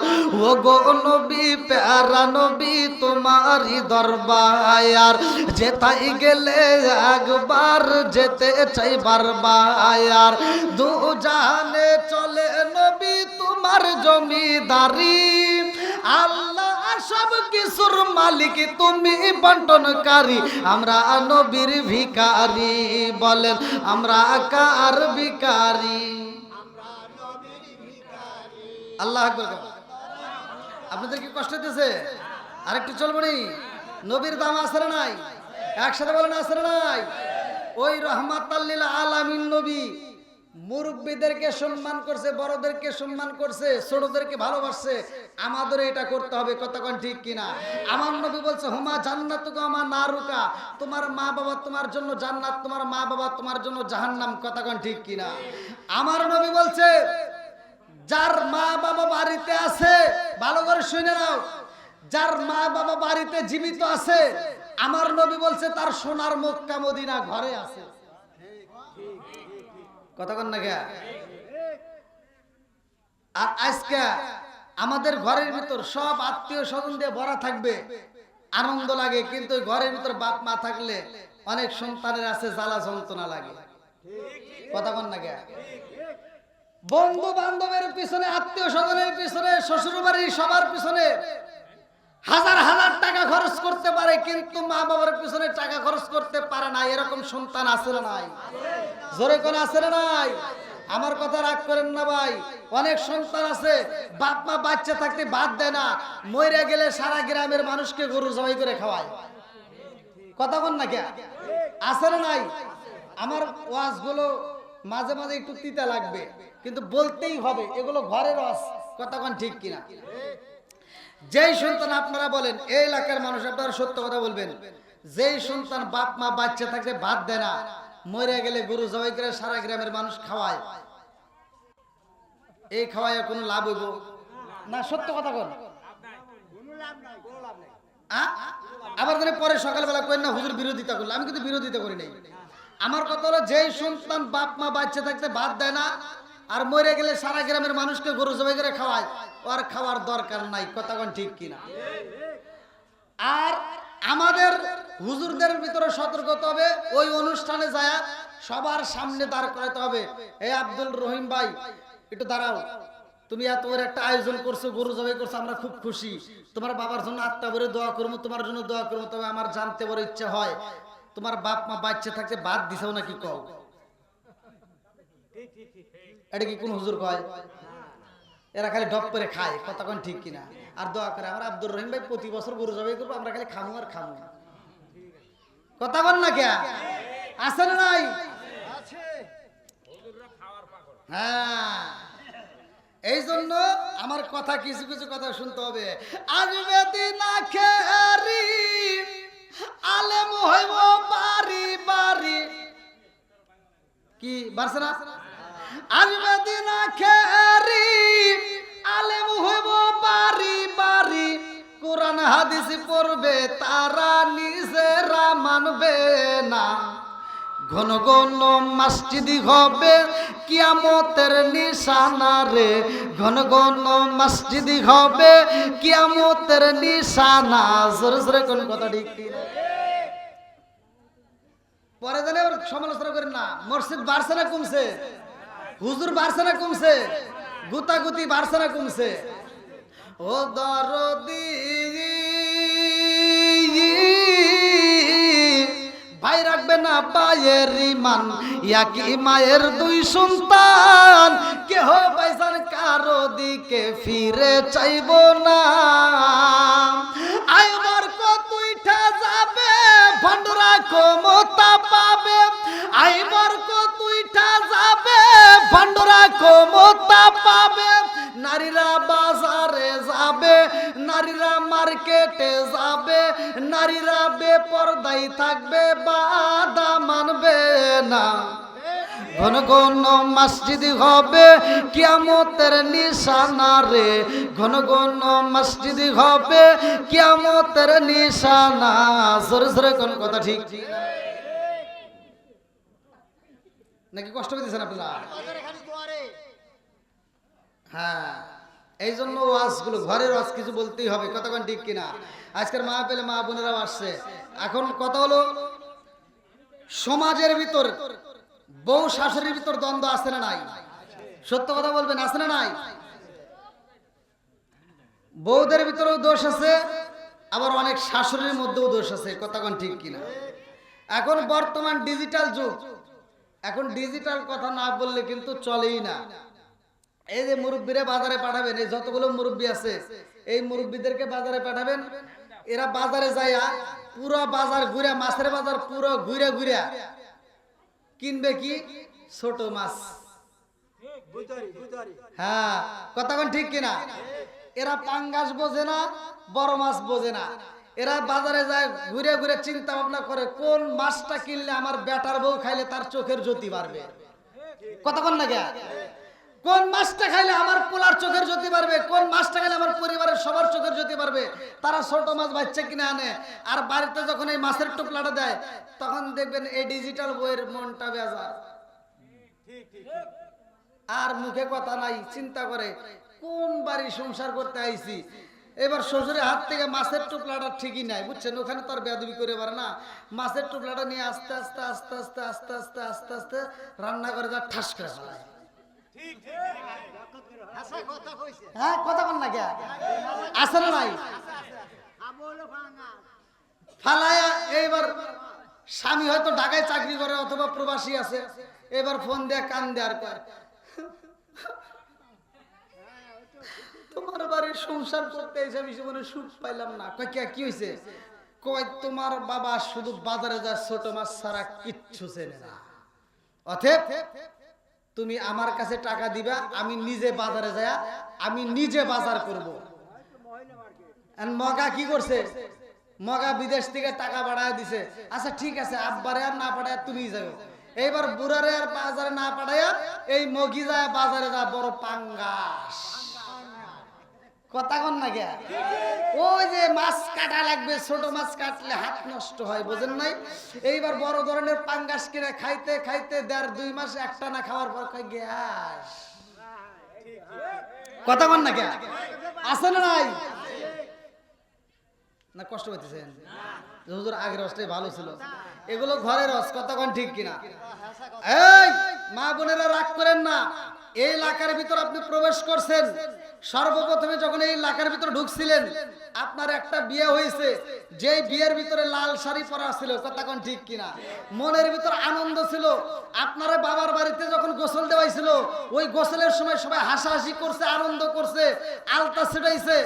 ও গো নবী, প্যারা নবী, তোমারই দরবার যেতাই গেলে একবার যেতে চাই বারবার। দু জাহানে চলে নবী তোমার জমিদারি, আল্লাহ সব কিছুর মালিক, তুমি বন্টনকারী, আমরা নবীর ভিখারি। বলেন আমরা কার ভিখারি? আল্লাহ আকবার। আপনাদের কি কষ্ট হতেছে? আরেকটু চলবো নি? নবীর দাম আছে না নাই? একসাথে বলেন আছে না নাই? ওই রহমাতাল লিল আলামিন নবী মুরব্বীদেরকে সম্মান করছে, বড়দেরকে সম্মান করছে, ছোটদেরকে ভালোবাসছে। আমাদের এটা করতে হবে, কতক্ষণ ঠিক কিনা? আমার নবী বলছে হুমা জান্নাতুকা ওয়া নারুকা, তোমার মা বাবা তোমার জন্য জান্নাত, তোমার মা বাবা তোমার জন্য জাহান্নাম, কতক্ষণ ঠিক কিনা? আমার নবী বলছে যার মা বাবা বাড়িতে আছে, ভালো করে শুনে নাও, যার মা বাবা বাড়িতে জীবিত আছে, আমার নবী বলছে তার সোনার মক্কা মদিনা ঘরে আছে। কতক্ষণ না গা? আর আজকে আমাদের ঘরের ভিতর সব আত্মীয় স্বজন দিয়ে ভরা থাকবে, আনন্দ লাগে, কিন্তু ঘরের ভিতর বাপ মা থাকলে অনেক সন্তানের আছে জ্বালা যন্ত্রণা লাগে। কতক্ষণ না গা? বন্ধু বান্ধবের পিছনে, আত্মীয় স্বজনের পিছনে, শ্বশুর বাড়ির সবার পিছনে হাজার হাজার টাকা খরচ করতে পারে, কিন্তু মা বাবার পিছনে টাকা খরচ করতে পারে না। এরকম সন্তান আছে না নাই? জোরে কোন আছে না নাই? আমার কথা রাগ করেন না ভাই। অনেক সন্তান আছে বাপ মা বাচ্চা থাকতে বাদ দেয় না, মরে গেলে সারা গ্রামের মানুষকে গরু জবাই করে খাওয়ায়। কথা বল না কে? আছে না নাই? আমার ওয়াজগুলো মাঝে মাঝে একটু তিতা লাগবে, কিন্তু বলতেই হবে, এগুলো ঘরের ওয়াজ। কথা কোন ঠিক কিনা? যেই সন্তান আপনারা বলেন, এই এলাকার মানুষ আপনারা সত্য কথা বলবেন, যেই সন্তান বাপ মা বাচ্চা থাকতে ভাত দেয় না, মরে গেলে গরু জবাই করে সারা গ্রামের মানুষ খাওয়ায়, এই খাওয়ায় কোনো লাভ হইব না? সত্য কথা বল। আবার পরে সকালবেলা কই না হুজুর বিরোধিতা করলো, আমি কিন্তু বিরোধিতা করি নাই। আমার কথা হলো যেই সন্তান বাপ মা বাচ্চা থাকতে ভাত দেয় না আর মরে গেলে সারা গ্রামের মানুষকে গরু জবাই করে খাওয়ায়, ওর খাওয়ার দরকার নাই। কথা কোন ঠিক কিনা? আর আমাদের হুজুরদের ভিতরে সতর্ক হতে হবে, ওই অনুষ্ঠানে যায় সবার সামনে দাঁড় করাতে হবে, এই আব্দুল রহিম ভাই একটু দাঁড়াও, তুমি এত বড় একটা আয়োজন করছো, গরু জবাই করছো, আমরা খুব খুশি, তোমার বাবার জন্য আত্মা ভরে দোয়া করবো, তোমার জন্য দোয়া করবো, তবে আমার জানতে বড় ইচ্ছা হয় তোমার বাপ মা বাচ্চা থাকতে বাদ দিছেও নাকি কও? এটা কি কোন হুজুর কয়? এরা খালি ডপ করে খায়। কথা কোন ঠিক কিনা? আর দোয়া করে আমার আব্দুর রহিম ভাই প্রতি বছর গরু জবাই করবো, আমরা খালি খামু আর খামু। কথা বল না কে? আছে না নাই? হ্যাঁ, এই জন্য আমার কথা কিছু কিছু কথা শুনতে হবে। আসবে দিন আখেরি আলেম হইব বাড়ি বাড়ি, কি বাড়ছে না? আসবে দিন আখেরি আলেম হইব বাড়ি বাড়ি, কোরআন হাদিস পড়বে তারা নিজেরা মানবে না, ঘন ঘন মসজিদি হবে কিয়ামতের নিশানা রে, ঘন ঘন মসজিদি হবে কিয়ামতের নিশানা। জোরে জোরে কোন কথা ঠিক কিনা? পরে জানে সমালোচনা করেন না। মসজিদ বাড়ছে না কমছে? হুজুর বাড়ছে না কমছে? গুতাগুতি বাড়ছে না কমছে? ও দরদি ভাই রাখবে না পায়ের ইমান, একই মায়ের দুই সন্তান, কেহ পয়সার কারো দিকে ফিরে চাইব না। আইবার কত উঠা যাবে ভণ্ডরা ক্ষমতা পাবে, আইবার কত উঠা যাবে ভণ্ডরা ক্ষমতা পাবে, নারীরা বাজারে যাবে, নারীরা মার্কেটে যাবে, নারীরা বেপরদাই থাকবে, বাধা মানবে না, ঘন ঘন মসজিদ হবে কিয়ামতের নিশানা রে, ঘন ঘন মসজিদ হবে কিয়ামতের নিশানা। জোরে জোরে কোন কথা ঠিক নাকি? কষ্ট পেতেছেন আপনারা? হ্যাঁ, এই জন্য ওয়াজগুলো ঘরের ওয়াজ কিছু বলতেই হবে। কতক্ষণ ঠিক কিনা? আজকের মা পেলে মা বোনেরাও আসছে। এখন কথা হলো সমাজের ভিতর বউ শাশুড়ির ভিতর দ্বন্দ্ব আছে না নাই? সত্য কথা বলবেন, আছে না নাই? বউদের ভিতরেও দোষ আছে, আবার অনেক শাশুড়ির মধ্যেও দোষ আছে। কতক্ষণ ঠিক কিনা? এখন বর্তমান ডিজিটাল যুগ, এখন ডিজিটাল কথা না বললে কিন্তু চলেই না। এই যে মুরব্বীরা বাজারে পাঠাবেন, এই যতগুলো মুরব্বী আছে এই মুরব্বীদেরকে বাজারে পাঠাবেন, এরা বাজারে যাইয়া পুরো বাজার ঘুরে, মাছের বাজার পুরো ঘুরে ঘুরে কিনবে কি? ছোট মাছ। হ্যাঁ, কতক্ষণ ঠিক কিনা? এরা পাঙ্গাস বোঝে না, বড় মাছ বোঝে না। এরা বাজারে যায় ঘুরে ঘুরে চিন্তা ভাবনা করে কোন মাছটা কিনলে আমার বেটার বউ খাইলে তার চোখের জ্যোতি বাড়বে। কতক্ষণ লাগে? কোন মাছটা খাইলে আমার পোলার চোখের জ্যোতি বাড়বে, কোন মাছটা খাইলে আমার পরিবারের সবার চোখের জ্যোতি বাড়বে। তারা ছোট মাছ বাচ্চা কিনে আনে, আর বাড়িতে যখন এই মাছের টোপলাটা দেয় তখন দেখবেন এই ডিজিটাল বইয়ের মনটা বেজার, আর মুখে কথা নাই। চিন্তা করে কোন বাড়ি সংসার করতে আইছি, এবার শ্বশুরের হাত থেকে মাছের টোপলাটা ঠিকই নাই, বুঝছেন? ওখানে তো আর বেয়াদবি করে পারে না। মাছের টোপলাটা নিয়ে আস্তে আস্তে আস্তে আস্তে আস্তে আস্তে আস্তে আস্তে রান্না করে যা ঠাস করে ফেলায়। হ্যাঁ, কথা বল না কে? আছে না নাই? ফালায়া এইবার স্বামী হয়তো ঢাকায় চাকরি করে অথবা প্রবাসী আছে, এবার ফোন দেয়া কান দেয়ার কয় তোমার বাড়ির সংসার করতে এসে জীবনে সুখ পাইলাম না। কয় কি হয়েছে? কয় তোমার বাবা শুধু বাজারে যায় ছোট মাছ ছাড়া কিচ্ছু চেনে না, অতএব তুমি আমার কাছে টাকা দিবা, আমি নিজে বাজারে যায় আমি নিজে বাজার করব। মগা কি করছে? মগা বিদেশ থেকে টাকা পাঠায় দিছে। আচ্ছা ঠিক আছে, আব্বারে আর না পাঠায় তুমি যাও। এইবার বুড়ারে আর বাজারে না পাঠায় এই মগি যায় বাজারে যা বড় পাঙ্গাস। কথা কন না কে? ওই যে মাছ কাটা লাগবে, ছোট মাছ কাটলে হাত নষ্ট হয়, বোঝেন নাই? এইবার বড় ধরনের পাঙ্গাস কিনে খাইতে খাইতে 1.5-2 মাস একটা না খাওয়ার পর কয় গ্যাস। কথা কন না কে? আছে না নাই? না কষ্ট পাইতেছেন? হুজুর আগের রসটাই ভালো ছিল, এগুলো ঘরের রস। কথা কন ঠিক কিনা? এই মা বোনেরা রাগ করেন না, এই এলাকার ভিতর আপনি প্রবেশ করছেন, সর্বপ্রথমে যখন এই এলাকার ভিতর ঢুকছিলেন আপনার একটা বিয়ে হয়েছে, যেই বিয়ের ভিতরে লাল শাড়ি পরা ছিল। কথা কোন ঠিক কিনা? মনের ভিতর আনন্দ ছিল। আপনারা বাবার বাড়িতে যখন গোসল দেওয়াইছিল, ওই গোসলের সময় সবাই হাসাহাসি করছে, আনন্দ করছে, আলতা ছিটাইছে।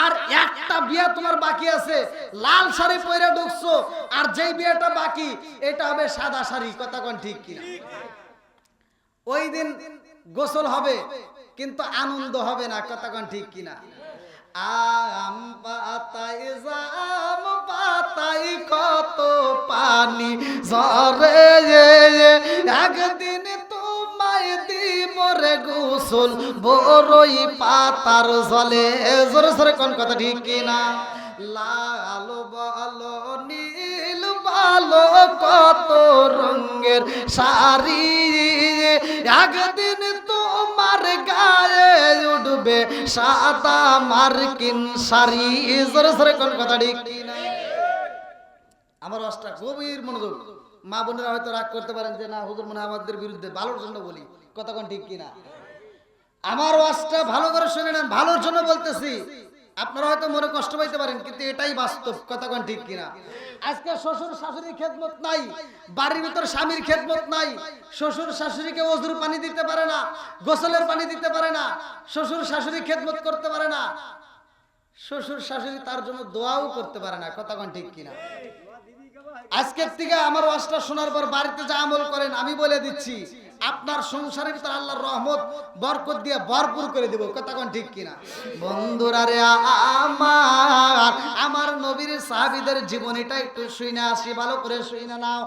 আর একটা বিয়ে তোমার বাকি আছে, লাল শাড়ি পরে ঢুকছো, আর যেই বিয়েটা বাকি এটা হবে সাদা শাড়ি। কথা কোন ঠিক কিনা? ওই দিন গোসল হবে কিন্তু আনন্দ হবে না। কথা কোন ঠিক কিনা? আম পাতায় জাম পাতায় কত পানি ঝরে, একদিন তোমায় দিব রে গোসল বড়ই পাতার জলে। জোরে জোরে কোন কথা ঠিক কিনা? লাল বলো নীল বলো কত রঙের শাড়ি, একদিন তোমার গায়ে উঠবে সাদা মার্কিন শাড়ি। জোরে জোরে কোন কথা ঠিক কিনা? আমার রসটা গভীর মনোযোগ। মা বোনেরা হয়তো রাগ করতে পারেন যে না হুজুর মনে আমাদের বিরুদ্ধে, ভালোর জন্য বলি। কথা কোন ঠিক কিনা? আমার রসটা ভালো করে শুনে নেন, ভালোর জন্য বলতেছি। আপনারা হয়তো মনে কষ্ট পাইতে পারেন কিন্তু এটাই বাস্তব। কথা কোন ঠিক কিনা? আজকে শ্বশুর শাশুড়ির খেদমত নাই, বাড়ির ভিতর স্বামীর খেদমত নাই। শ্বশুর শাশুড়িকে ওযুর পানি দিতে পারে না, গোসলের পানি দিতে পারে না, শ্বশুর শাশুড়ি খেদমত করতে পারে না, শ্বশুর শাশুড়ি তার জন্য দোয়াও করতে পারে না। কথা কোন ঠিক কিনা? আজকের থেকে আমার ওয়াজটা শোনার পর বাড়িতে যা আমল করেন আমি বলে দিচ্ছি, আপনার সংসারের ভিতর আল্লাহর রহমত বরকত দিয়ে ভরপুর করে দেব। কথা কোন ঠিক কিনা? বন্ধুরা রে আমার নবীর সাহাবীদের জীবনীটা একটু শুনে আসি, ভালো করে শুনে নাও।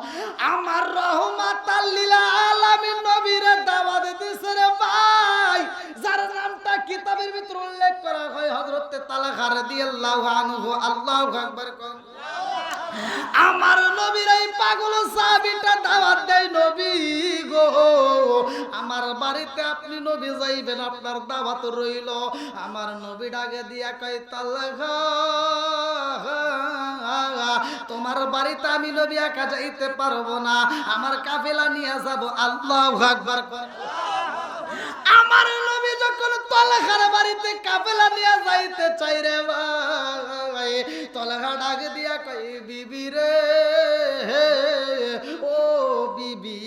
আমার রহমাতাল লিল আলামিন নবীর দাওয়াত দিছে রে ভাই, যার নামটা কিতাবের ভিতর উল্লেখ করা হয় হযরত তালহা রাদিয়াল্লাহু আনহু। আল্লাহু আকবার কোন। আমার নবীর এই পাগল সাহাবীটা দাওয়াত দেয়, নবী গো আমার বাড়িতে আপনি নবী যাইবেন, আপনার দাওয়াত রইল। আমার নবী ডাকে দিয়া কয় তালহা তোমার বাড়িতে আমি নবী একা যাইতে পারবো না, আমার কাফেলা নিয়ে যাব। আল্লাহু আকবার। আমার নবী যখন তালহার বাড়িতে কাফেলা নিয়ে যাইতে চাই রে ভাই, তালহা ডাকে দিয়া কই বিবি রে, ও বিবি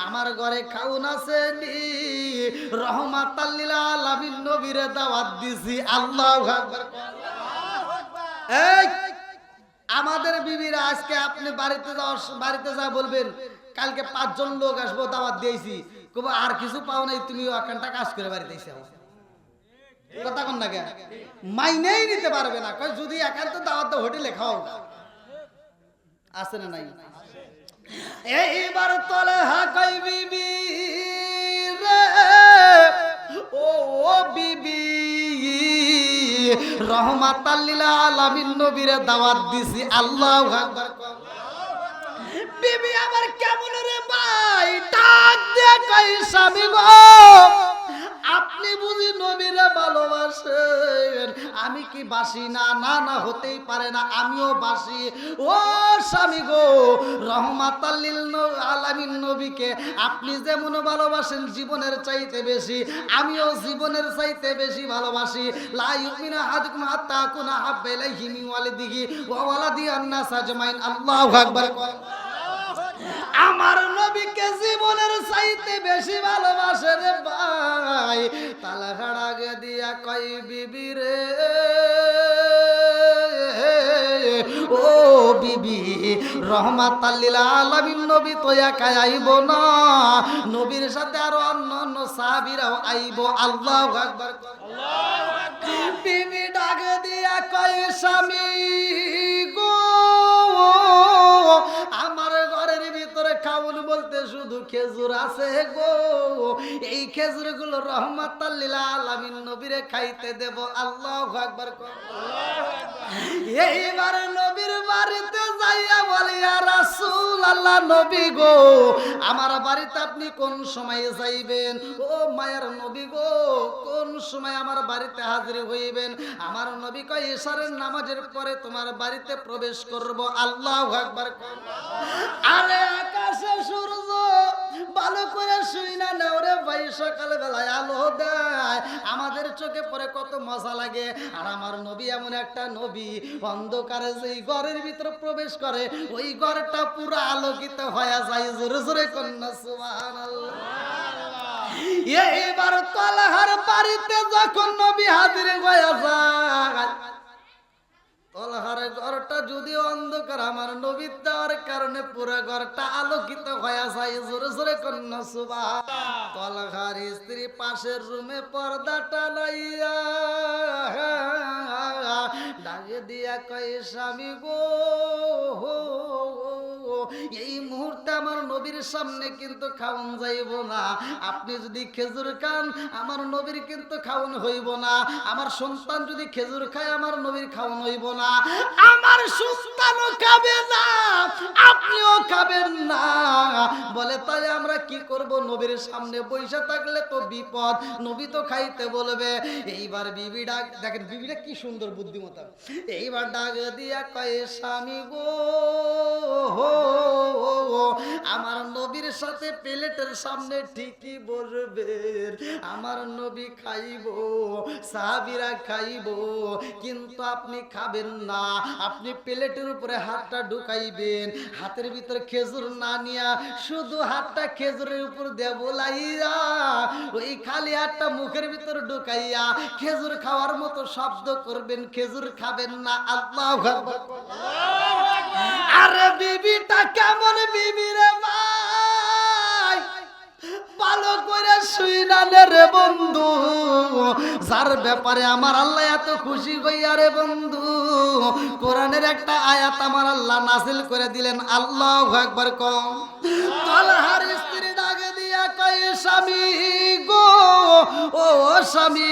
আমার ঘরে খাউন আছে নি, রহমাতাল লিল আলামিন নবীর দাওয়াত দিছি। আল্লাহু আকবার। এই আমাদের বিবিরা আজকে আপনি বাড়িতে যা বলবেন কালকে 5 জন লোক আসবো দাওয়াত দিয়েছি, কব আর কিছু পাও নাই, তুমি ওখানটা কাজ করে বাড়িতে এসে কথা কন না কেন? মাইনেই নিতে পারবে না, কই যদি একান্ত দাওয়াত হোটেলে খাও। আছে না নাই? এইবার তালহা কই বিবি রে, ও বিবি রহমাতাল লিল আলামিন নবীর দাওয়াত দিছি। আল্লাহু আকবার। বিবি আবার কেমন রে ভাই, ডাক দিয়ে কই স্বামী গো আপনি বুঝি নবীরে ভালোবাসেন, আমি কি বাসি না? না না হতেই পারে না, আমিও বাসি। ও স্বামী গো রহমাতাল লিল আলামিন নবীকে আপনি যেমন ভালোবাসেন জীবনের চাইতে বেশি, আমিও জীবনের চাইতে বেশি ভালোবাসি। লা ইউমিনু আহাদুকুম হাত্তা আকুনা হাব্বা ইলাইহি মিন ওয়ালিদিহি ওয়া ওয়ালাদিহি আন-নাস আজমাইন। আল্লাহু আকবার। আমার নবীকে জীবনের চাইতে বেশি ভালোবাসে রে ভাই। তালহা আগে দিয়া কই বিবি রে, ও বিবি রহমাতাল লিল আলামিন নবী তো একা আইব না, নবীর সাথে আরো অন্যান্য সাহাবীরাও আইব। আল্লাহু আকবার। বিবি ডাকে দিয়া কই স্বামী গো আমার ঘরের ভিতরে খাউন বলতে শুধু খেজুর আছে গো, এই খেজুরগুলো রহমাতাল লিল আলামিন নবীরে খাইতে দেব। আল্লাহু আকবার। এইবার নবীর বাড়িতে যাইয়া বলি, ইয়া রাসূলুল্লাহ, নবী গো, আমার বাড়িতে আপনি কোন সময় যাইবেন? ও মায়ের নবী গো, কোন সময় আমার বাড়িতে হাজির হইবেন? আমার নবী কয়, ইশারের নামাজের পরে তোমার বাড়িতে প্রবেশ করব। আল্লাহু আকবার। আরে আকাশে সূর্য ভালো করে শুই না নাও রে ভাই, সকাল বেলায় আলো দেয়, আমাদের চোখে পরে কত মজা লাগে। আর আমার নবী এমন একটা নবী, অন্ধকারে যেই ঘরের ভিতরে প্রবেশ করে ওই ঘরটা পুরো আলোকিত হয়ে যায়। জোরে জোরে কন্যা সুবহানাল্লাহ। এইবার তালহার বাড়িতে যখন নবী হাজির হয়ে যায়, তালহার ঘরটা যদি অন্ধকার, আমার নবী দেওয়ার কারণে পুরো ঘরটা আলোকিত হয়ে যায়। জোরে জোরে কন্যা সুবহানাল্লাহ। তালহার স্ত্রী পাশের রুমে পর্দাটা লইয়া ডাকে দিয়া কয়, স্বামী গো, এই মুহূর্তে আমার নবীর সামনে কিন্তু খাওন যাইব না। আপনি যদি খেজুর খান আমার নবীর কিন্তু খাওন হইব না। আমার সন্তান যদি খেজুর খায় আমার নবীর খাওন হইব না। আমার সন্তানও খাবে না, আপনিও খাবেন না। বলে তাই আমরা কি করব? নবীর সামনে বইসা থাকলে তো বিপদ, নবী তো খাইতে বলবে। এইবার বিবি ডাক, দেখেন বিবিটা কি সুন্দর বুদ্ধিমত্তা। এইবার ডাক দিয়া কয়, স্বামী গো, আমার নবীর সাথে প্লেটের সামনে ঠিকই বসবেন, আমার নবী খাইব, সাহাবীরা খাইব, কিন্তু আপনি খাবেন না। আপনি প্লেটের উপরে হাতটা ঢুকাইবেন, হাতের ভিতরে খেজুর না নিয়া শুধু হাতটা খেজুরের উপর দিয়ে বোলাইয়া ওই খালি হাতটা মুখের ভিতরে ঢুকাইয়া খেজুর খাওয়ার মতো শব্দ করবেন, খেজুর খাবেন না। আল্লাহু আকবার। আরে বিবিটা কেমন বিবি রে ভাই, ভালো করে শুই না রে বন্ধু, যার ব্যাপারে আমার আল্লাহ এত খুশি হইয়া রে বন্ধু কোরআনের একটা আয়াত আমার আল্লাহ নাযিল করে দিলেন। আল্লাহু আকবার। কম তালহার স্ত্রী ডাকে দিয়া কয়, স্বামী গো, ও স্বামী,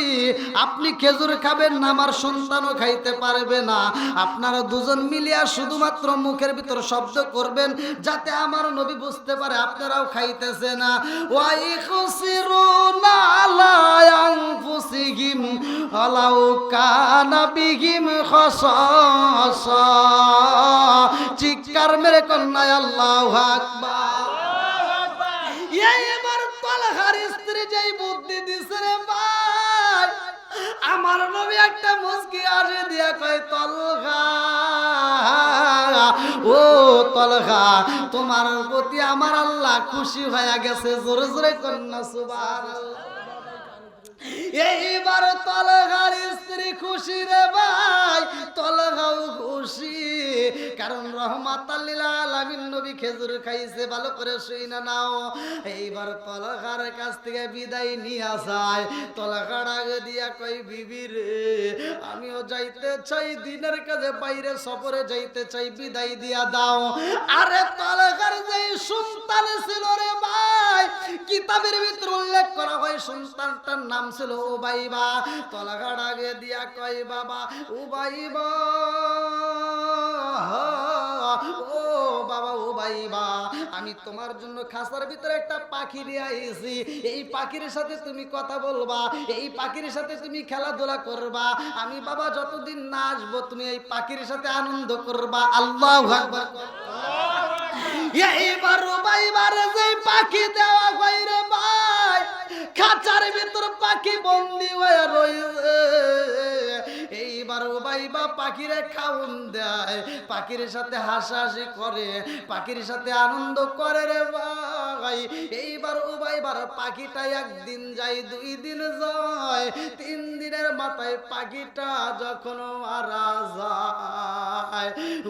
আপনি খেজুর খাবেন না, আমার সন্তানও খাইতে পারবে না। আপনারা দুজন মিলিয়া শুধুমাত্র মুখের ভিতর শব্দ করবেন যাতে আমার নবী বুঝতে পারে আপনারাও খাইতেছে না। ওয়াই খুসিরুনা আলা আনফুসিহিম আলাউ কানা বিহিম খাসাসা। চিৎকার মেরে কন্যা আল্লাহু আকবার। এবার তালহার স্ত্রী যেই বুদ্ধি দিছে রে ভাই, আমার নবী একটা মুস্কি আসে দিয়া কয়, তালহা, ও তালহা, তোমার প্রতি আমার আল্লাহ খুশি হয়ে গেছে। জোরে জোরে কন্যা সুবহানাল্লাহ। এইবার তালহার স্ত্রী খুশি রে ভাই, তালহাও খুশি, কারণ রহমাতাল লিল আলামিন নবী খেজুর খাইছে। ভালো করে শুই না নাও। এইবার তালহার কাছ থেকে বিদায় নিয়ে যায়। তালহা ডাক দিয়া কই, বিবি রে, আমিও যাইতে চাই, দিনের কাজে বাইরে সফরে যাইতে চাই, বিদায় দিয়া দাও। আরে তালহার যেই সন্তান ছিল রে ভাই, কিতাবের ভিতরে উল্লেখ করা হয় সন্তানটার নাম ছিল উবাইবা। তালহা ডাকে দিয়া কয়, বাবা উবাইবা, ও বাবা উবাইবা, আমি তোমার জন্য খাঁচার ভিতরে একটা পাখি নিয়ে আইছি। এই পাখির সাথে তুমি কথা বলবা, এই পাখির সাথে তুমি খেলাধুলা করবা। আমি বাবা যতদিন না আসবো তুমি এই পাখির সাথে আনন্দ করবা। আল্লাহু আকবার। এইবার উবাইবার যে পাখি দেওয়া হয় রে ভাই, খাঁচার ভিতর পাখি বন্দি হয়ে রয়েছে। এইবার উবাইবা পাখিরে খাওন দেয়, পাখির সাথে হাসাহাসি করে, পাখির সাথে আনন্দ করে রে ভাই। এইবার উবাইবার পাখিটা একদিন যায়, 2 দিন যায়, 3 দিনের মাথায় পাখিটা যখন মারা যায়,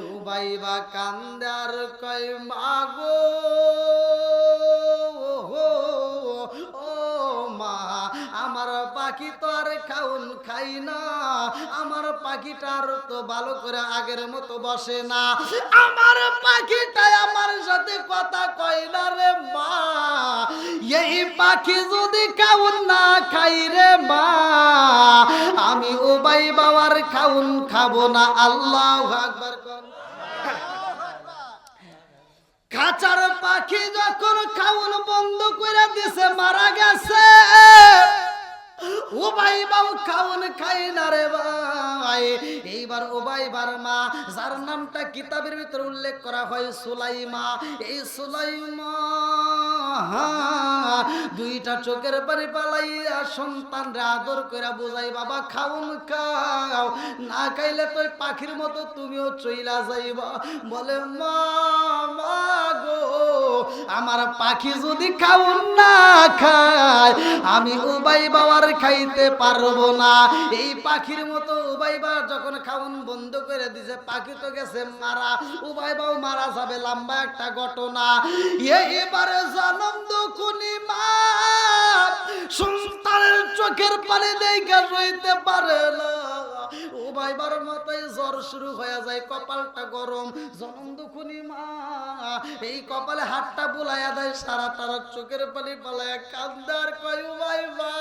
উবাইবা কান্দে আর কয়, মাগো, ও মা, আমার পাখি তো আর খাউন খাই না, আমার পাখিটার তো ভালো করে আগের মতো বসে না, আমার পাখিটা আমার সাথে কথা কয় না রে মা। পাখি যদি খাউন না খাই রে মা, আমি উবাই বাবার খাউন খাবো না। আল্লাহু আকবার। খাঁচার পাখি যখন খাউন বন্ধ করে দিছে, মারা গেছে, উবাই বাবু খাউন খাই না রে ভাই। এইবার উবাই বার মা, যার নামটা কিতাবের ভিতরে উল্লেখ করা হয় সুলাইমা, এই সুলাইমা দুইটা চোখের পানি পালাইয়া সন্তানরা আদর করে বোঝাই, বাবা খাউন খাও, না খাইলে তো পাখির মতো তুমিও চইলা যাইবা। বলে মা গো, আমার পাখি যদি খাউন না খায়, আমি উবাই বাবার খাইতে পারবো না। এই পাখির মতো উবাই বাবা যখন খাউন বন্ধ করে দিছে, পাখি তো গেছে মারা, উবাই বাবু মারা যাবে, লম্বা একটা ঘটনা। এবারে জনম দুঃখুনি মা সন্তানের চোখের পানি দেখে রইতে পারে না, উবাই বার মতোই জ্বর শুরু হয়ে যায়, কপালটা গরম। জনম দুঃখুনি মা এই কপালে হাতটা বুলাইয়া দেয়, সারা তারা চোখের পানি পালাইয়া কান্দার কয়, উবাই বা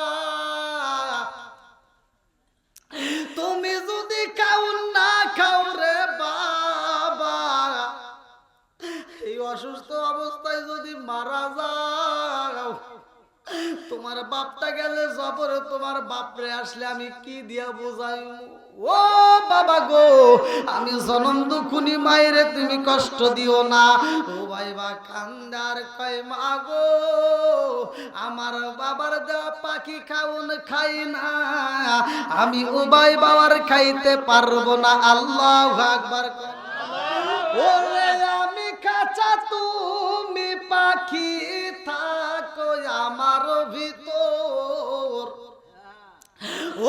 তুমি যদি খাউন না খাও রে বাবা, এই অসুস্থ অবস্থায় যদি মারা যাও, তোমার বাপটা গেলে জবরে, তোমার বাপরে আসলে আমি কি দিয়া বোঝাই? ও বাবা গো, আমি জনম দুঃখুনি মায়েরে তুমি কষ্ট দিও না। ও ভাইবা কান্দার কয়, মা গো, আমার বাবার দেওয়া পাখি খাউন খাই না, আমি উবাই বাবার খাইতে পারবো না। আল্লাহু আকবার। ওরে আমি খাঁচা, তুমি পাখি থাকো আমার ভিতর,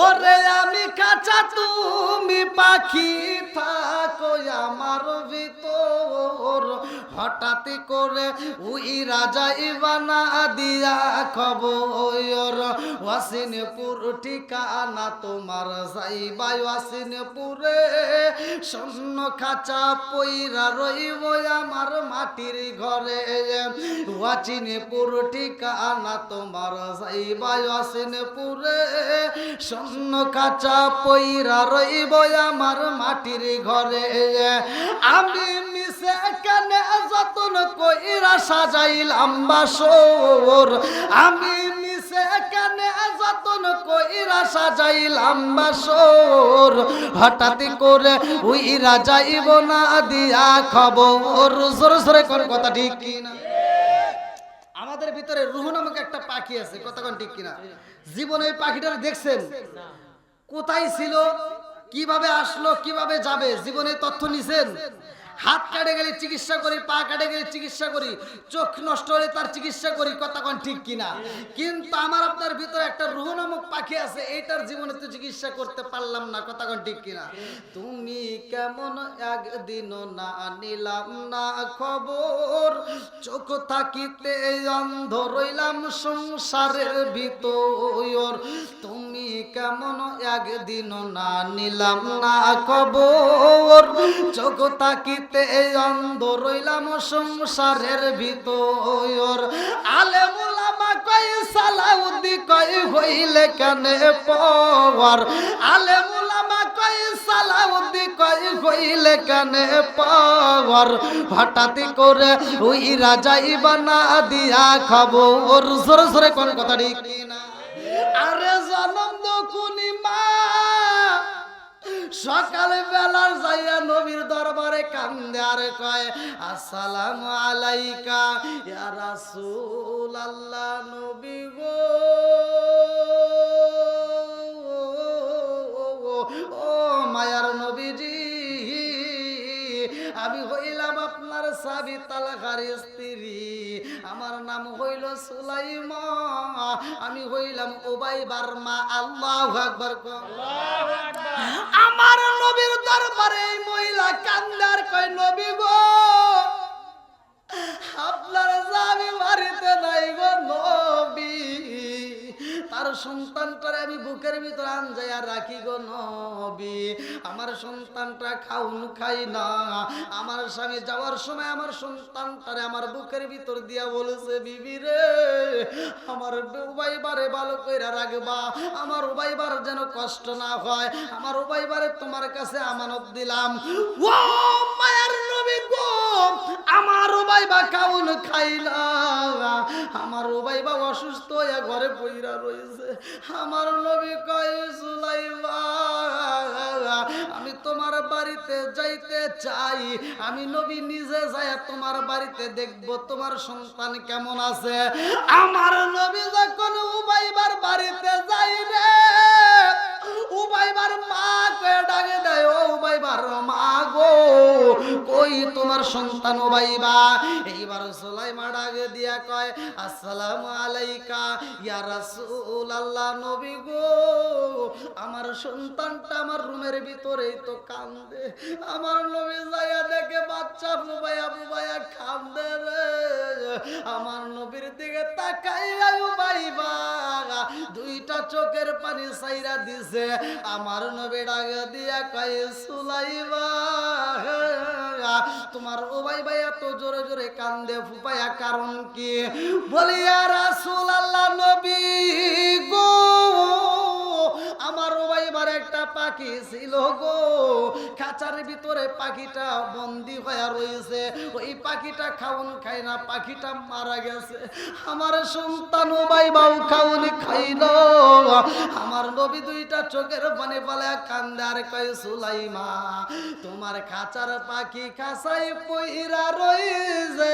ওরে আমি খাঁচা, তুমি পাখি থাকো আমার ভিতর। হঠাৎ করে উই রাজা ইবানা দিয়া খবর, ওয়াসিনপুর ঠিকানা তোমার যাইবা, ওয়াসিনপুরে স্বর্ণ খাঁচা পইরা রইব আমার মাটির ঘরে, ওয়াসিনপুর ঠিকানা তোমার যাইবা, ওয়াসিনপুরে স্বর্ণ খাঁচা পইরা রইব আমার মাটির ঘরে। আমি মিশে কানে যতন কইরা সাজাইলাম বাসর, আমি মিশে কানে যতন কইরা সাজাইলাম বাসর, হঠাৎ করে উইরা যাইব না দিয়া খবর। জোরে জোরে কোন কথা ঠিক কিনা? আমাদের ভিতরে রুহ নামক একটা পাখি আছে, কথা কোন ঠিক কিনা? জীবনে এই পাখিটা দেখছেন? কোথায় ছিল, কিভাবে আসলো, কিভাবে যাবে, জীবনে তথ্য নিছেন? হাত কাটে গেলে চিকিৎসা করি, পা কাটে গেলে চিকিৎসা করি, চোখ নষ্ট হলে তার চিকিৎসা করি, কথা কোন ঠিক কিনা? কিন্তু আমার আপনার ভিতরে একটা রুহ নামক পাখি আছে, এইটার জীবনে তো চিকিৎসা করতে পারলাম না, কথা কোন ঠিক কিনা? তুমি কেমন একদিনও না নিলাম না খবর, চোখ থাকিতে অন্ধ রইলাম সংসারের ভিতর। তুমি কেমন একদিনও না নিলাম না খবর, চোখ থাকিতে অন্ধ রইলাম সংসারের ভিতর। আলেম উলামা কই সালাউদ্দি কই হইলে কানে পর, আলেম উলামা কই সালাউদ্দি কই হইলে কানে পর, হঠাৎ করে উইরা যাইবা না দিয়া খবর। জোরে জোরে কোন কথা ঠিক কিনা? আরে জনম দুঃখুনি মা সকালে বেলার যাইয়া নবীর দরবারে কান্দে আর কয়, আসসালামু আলাইকা ইয়া রাসূলুল্লাহ, নবী গো, ও মায়ার নবীজি, আমি হইলাম আপনার সাবি তালহার স্ত্রী, আমার নাম হইল সুলাইমা, আমি হইলাম উবাই বার্মা। আল্লাহু আকবার। আমার নবীর দরবারে এই মহিলা কান্দার কয়, নবী গো, আপনার স্বামী বাড়িতে নাই গো নবী, তার সন্তানটারে আমি বুকের ভিতর আনজাইয়া রাখি গো নবী, আমার সন্তানটা খাউন খাই না। আমার স্বামী যাওয়ার সময় আমার সন্তানটারে আমার বুকের ভিতর দিয়া বলেছে, বিবি রে আমার উবাইবারে ভালো কইরা রাখবা, আমার উবাইবার যেন কষ্ট না হয়, আমার উবাইবারে তোমার কাছে আমানত দিলাম। ও মায়ার নবী গো, আমার উবাইবা খাউন খাইলা, আমার উবাইবা অসুস্থ হয়ে ঘরে পইরা রয়েছে। আমার নবী কয়, সুলাইমা আমি তোমার বাড়িতে যাইতে চাই, আমি নবী নিজে যাই তোমার বাড়িতে দেখব তোমার সন্তান কেমন আছে। আমার নবী যখন উবাইবার বাড়িতে যাই রে, উবাইবার মা কে ডাকে দেয়, ও উবাইবার মা গো, কই তোমার সন্তান উবাইবা? এইবার সুলাইমা ডাকে দিয়া কয়, আসসালামু আলাইকা ইয়া রাসূলুল্লাহ, নবী গো আমার সন্তানটা আমার রুমের ভিতরেই তো কান্দে। আমার নবী যাইয়া দেখে বাচ্চা বুবাইয়া বুবাইয়া কান্দে রে। আমার নবীর দিকে তাকাইয়া উবাইবা দুইটা চোখের পানি ছাইরা দিছে। আমার নবী ডাকে দিয়া কয়, সুলাইমা তোমার উবাইবা এত জোরে জোরে কান্দে ফুপায়া কারণ কি? বলি ইয়া রাসূলুল্লাহ, নবী গো আমার উবাইবার একটা পাখি ছিল গো, খাঁচার ভিতরে পাখিটা বন্দি হয়ে রয়েছে, ওই পাখিটা খাউন খায় না, পাখিটা মারা গেছে। আমার সন্তান উবাইবাও খাউন খাইল। আমার নবী দুইটা চোখের পানি ফেলে কান্দে আর কয়, সুলাইমা তোমার খাঁচার পাখি খাঁচাই পইরা রয়েছে,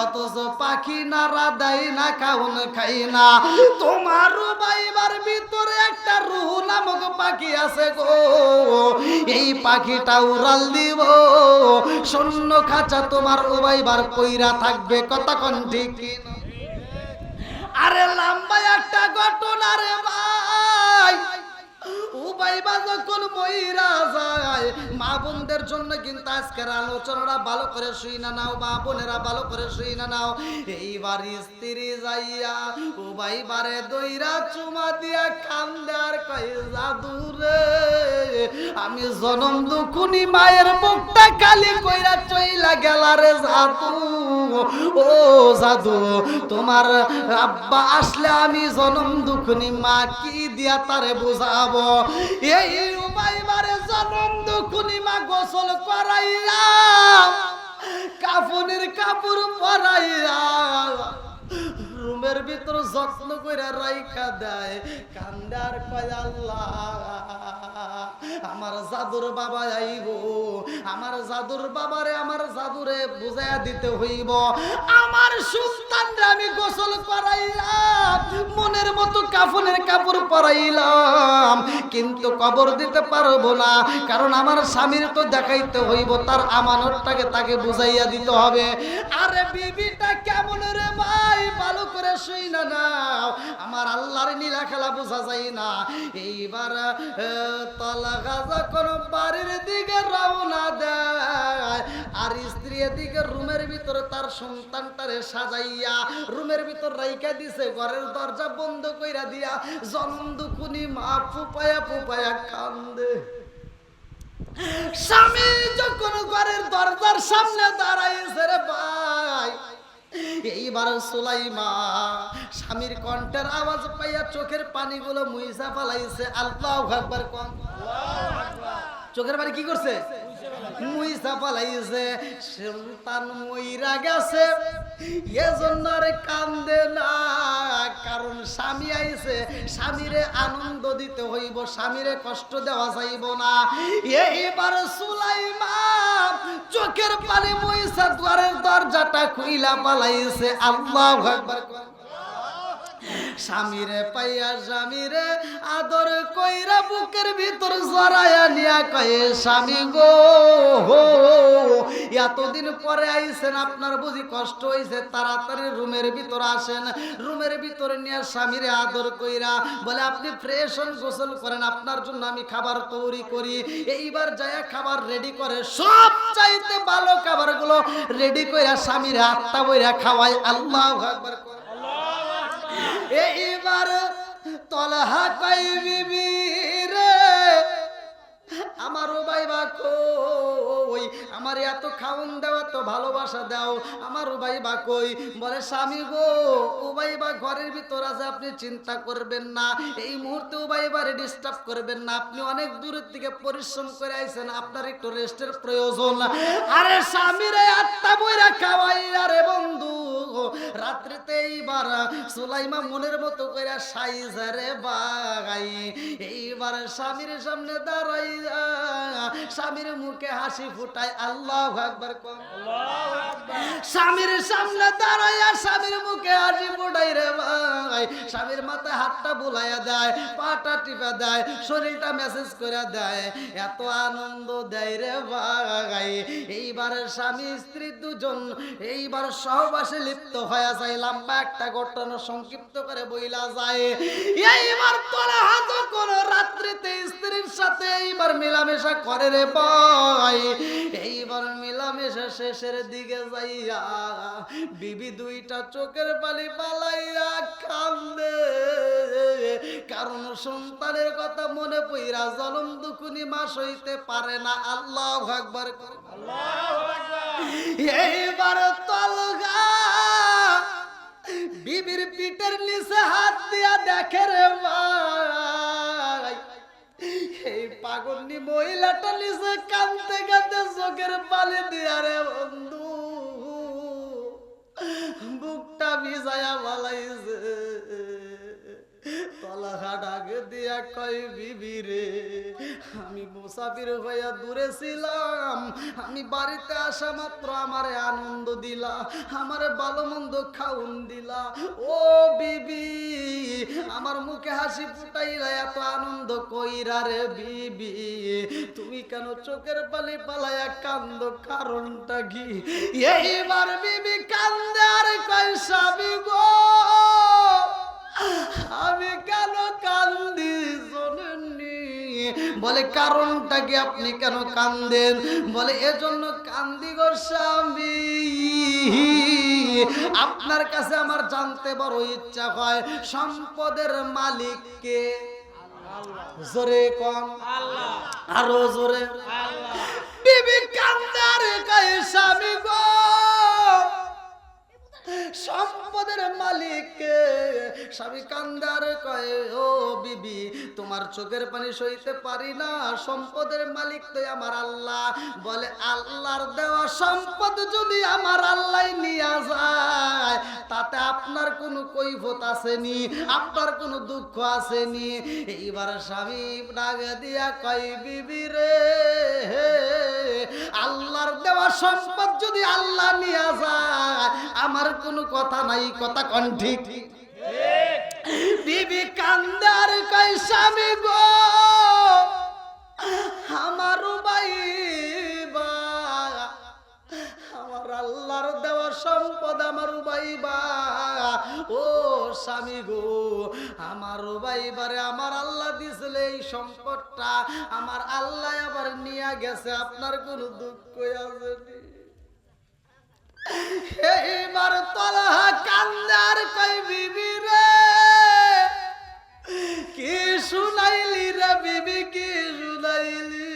অথচ পাখি নাড়া দেয় না, খাউন খাই না। তোমার উবাইবার ভিতরে একটা রুহ নামক পাখি আছে গো, এই পাখিটা উড়াল দিব, শূন্য খাঁচা তোমার উবাইবার পইরা থাকবে। কতক্ষণ ঠিক কিনা? আরে লম্বা একটা ঘটনা রে ভাই। উবাইবা যখন মইরা যায়, মা বোনদের জন্য কিন্তু আজকের আলোচনাটা ভালো করে শুই না নাও, মা বোনেরা ভালো করে শুই না নাও। এইবার স্ত্রী যাইয়া উবাইবারে দইরা চুমা দিয়া কান্দে আর কয়, জাদু রে আমি জনম দুখুনি মায়ের মুখটা কালি কইরা চইলা গেলা রে জাদু। ও জাদু তোমার আব্বা আসলে আমি জনম দুখুনি মা কি দিয়া তারে বুঝাবো? এই উবাইবারে জনম দুখুনি মা গোসল করাইয়া কাফনের কাপড় পরাইয়া রুমের ভিতর যত্ন করে রাইখা দেয়, কান্দার কয় আল্লাহ আমার জাদুর বাবা আইব, আমার জাদুর বাবারে আমার জাদুরে বুঝাইয়া দিতে হইব। আমার সন্তানরে আমি গোসল করাইলাম, মনের মতো কাফনের কাপড় পরাইলাম, কিন্তু কবর দিতে পারবো না, কারণ আমার স্বামীর তো দেখাইতে হইব, তার আমানতটাকে তাকে বুঝাইয়া দিতে হবে। আরে বিবিটা কেমন রে ভাই, ভালো করে শুই না নাও, আমার আল্লাহর নীলা খেলা বোঝা যায় না। এইবার তলাগা যখন বাড়ির দিকে রওনা দেয়, আর স্ত্রী এদিকে রুমের ভিতরে তার সন্তানটারে সাজাইয়া রুমের ভিতর রাইখা দিছে, ঘরের দরজা বন্ধ কইরা দিয়া জনম দুখুনি মা ফুপায়া ফুপায়া কান্দে। স্বামী যখন ঘরের দরজার সামনে দাঁড়াইছে রে ভাই, এইবার সুলাইমা স্বামীর কণ্ঠের আওয়াজ পাইয়া চোখের পানিগুলো মুইসা ফেলাইছে। আল্লাহু আকবার কোন, চোখের পানি কি করছে? মুইসা ফেলাইছে। সন্তান মইরা গেছে এজন্য রে কান্দে না, কারণ স্বামী আইছে, স্বামীরে আনন্দ দিতে হইব, স্বামীরে কষ্ট দেওয়া যাইব না। এইবার সুলাইমা চোখের পানি মুইসা দুয়ারের দরজাটা খুইলা পালাইছে। আল্লাহু আকবার। স্বামীরে পাইয়া স্বামীরে আদর কইরা বুকের ভিতর জড়াইয়া নিয়া কয়ে, স্বামী গো এতদিন পরে আইছেন, আপনার বুঝি কষ্ট হইছে, তাড়াতাড়ি রুমের ভিতর আসেন। রুমের ভিতরে নিয়ে স্বামীরে আদর কইরা বলে, আপনি ফ্রেশ হন, গোসল করেন, আপনার জন্য আমি খাবার তৈরি করি। এইবার যায়া খাবার রেডি করে, সব চাইতে ভালো খাবারগুলো রেডি কইরা স্বামীরে আত্মা বইরা খাওয়ায়। আল্লাহু আকবার। এইবার তলহা কই বিবি রে আমার উবাইবা কই, আমার এত খাওন দেওয়া তো ভালোবাসা দাও, আমার উবাইবা কই? বলে স্বামী গো, উবাইবা ঘরের ভিতর আছে, আপনি চিন্তা করবেন না, এই মুহূর্তে উবাইবারে ডিস্টার্ব করবেন না, আপনি অনেক দূরের থেকে পরিশ্রম করে আইছেন, আপনার একটু রেস্টের প্রয়োজন। আরে স্বামীরে আত্মা বইরা খাওয়াই, আরে বন্ধু রাত্রিতে এইবার সুলাইমা মনের মতো করে সাইজারে বাগাই, এইবার স্বামীর সামনে দাঁড়াই, স্বামীর মুখে হাসি ফুটায়, আল্লাহু আকবার কম। স্বামীর সামনে দাঁড়াইয়া স্বামীর মুখে হাসি ফুটাই রে ভাই, স্বামীর মাথায় হাতটা বুলাইয়া দেয়, পাটা টিপা দেয়, শরীরটা মেসেজ করে দেয়, এত আনন্দ দেয় রে ভাই। এইবার স্বামী স্ত্রী দুজন এইবার সহবাসে লিপ্ত হয়ে যায়। লম্বা একটা ঘটনা সংক্ষিপ্ত করে বইলা যায়, এইবার তোলা হাত কোন রাত্রিতে স্ত্রীর সাথে এইবার মেলামেশা করে রে ভাই। এইবার মেলামেশা শেষের দিকে যাইয়া বিবি দুইটা চোখের পানি পালাইয়া কান্দে, কারণ সন্তানের কথা মনে পইরা জনম দুকুনি মাস হইতে পারে না। আল্লাহু আকবার, আল্লাহু আকবার। এইবার তলগা বিবির পিঠের নিচে হাত দিয়া দেখে রে ভাই, এই পাগলনি মহিলাটা নিচে কাঁদতে কাঁদতে চোখের পানি দিয়া রে বন্ধু বুকটা ভিজায়া বালাইছে। তলাহা ডাকে দিয়া কয় বিবি রে, আমি মুসাফির হইয়া দূরে ছিলাম, আমি বাড়িতে আসা মাত্র আমারে আনন্দ দিলা, আমারে ভালো মন্দ খাউন দিলা, ও বিবি আমার মুখে হাসি ফুটাইলা, এত আনন্দ কইরা রে বিবি, তুমি কেন চোখের পানি পালাইয়া কান্দ, কারণটা কি? এইবার বিবি কান্দে আর কয় স্বামী গো, আমি কেন কান্দি শোনেননি? বলে কারণটা কি, আপনি কেন কান্দেন? বলে এজন্য কান্দি গো স্বামী, আপনার কাছে আমার জানতে বড় ইচ্ছা হয় সম্পদের মালিক কে? জোরে কম, আল্লাহ, আরো জোরে আল্লাহ। বিবি কান্দে আর কয় স্বামী গো, সম্পদের মালিক কে? স্বামী কান্দার কয় ও বিবি, তোমার চোখের পানি সইতে পারি না, সম্পদের মালিক তো আমার আল্লাহ। বলে আল্লাহর দেওয়া সম্পদ যদি আমার আল্লাহ নিয়ে যায়, তাতে আপনার কোনো কৈফত আসেনি, আপনার কোনো দুঃখ আসেনি। এইবার স্বামী ডাক দিয়া কয় বিবি রে, আল্লাহর দেওয়া সম্পদ যদি আল্লাহ নিয়ে যায়, আমার কোনো কথা নাই, কথা কোন ঠিক? বিবি কান্দার কয় স্বামী গো, আমার উবাইবা, আমার আল্লাহর দেওয়া সম্পদ আমার উবাইবা, ও স্বামী গো, আমার উবাইবারে আমার আল্লাহ দিছিল এই সম্পদটা, আমার আল্লাহ আবার নিয়ে গেছে, আপনার কোনো দুঃখ আছে? এইবার তলহা কান্দার কই বিবি রে, কি শুনাইলি রে বিবি, কি শুনাইলি?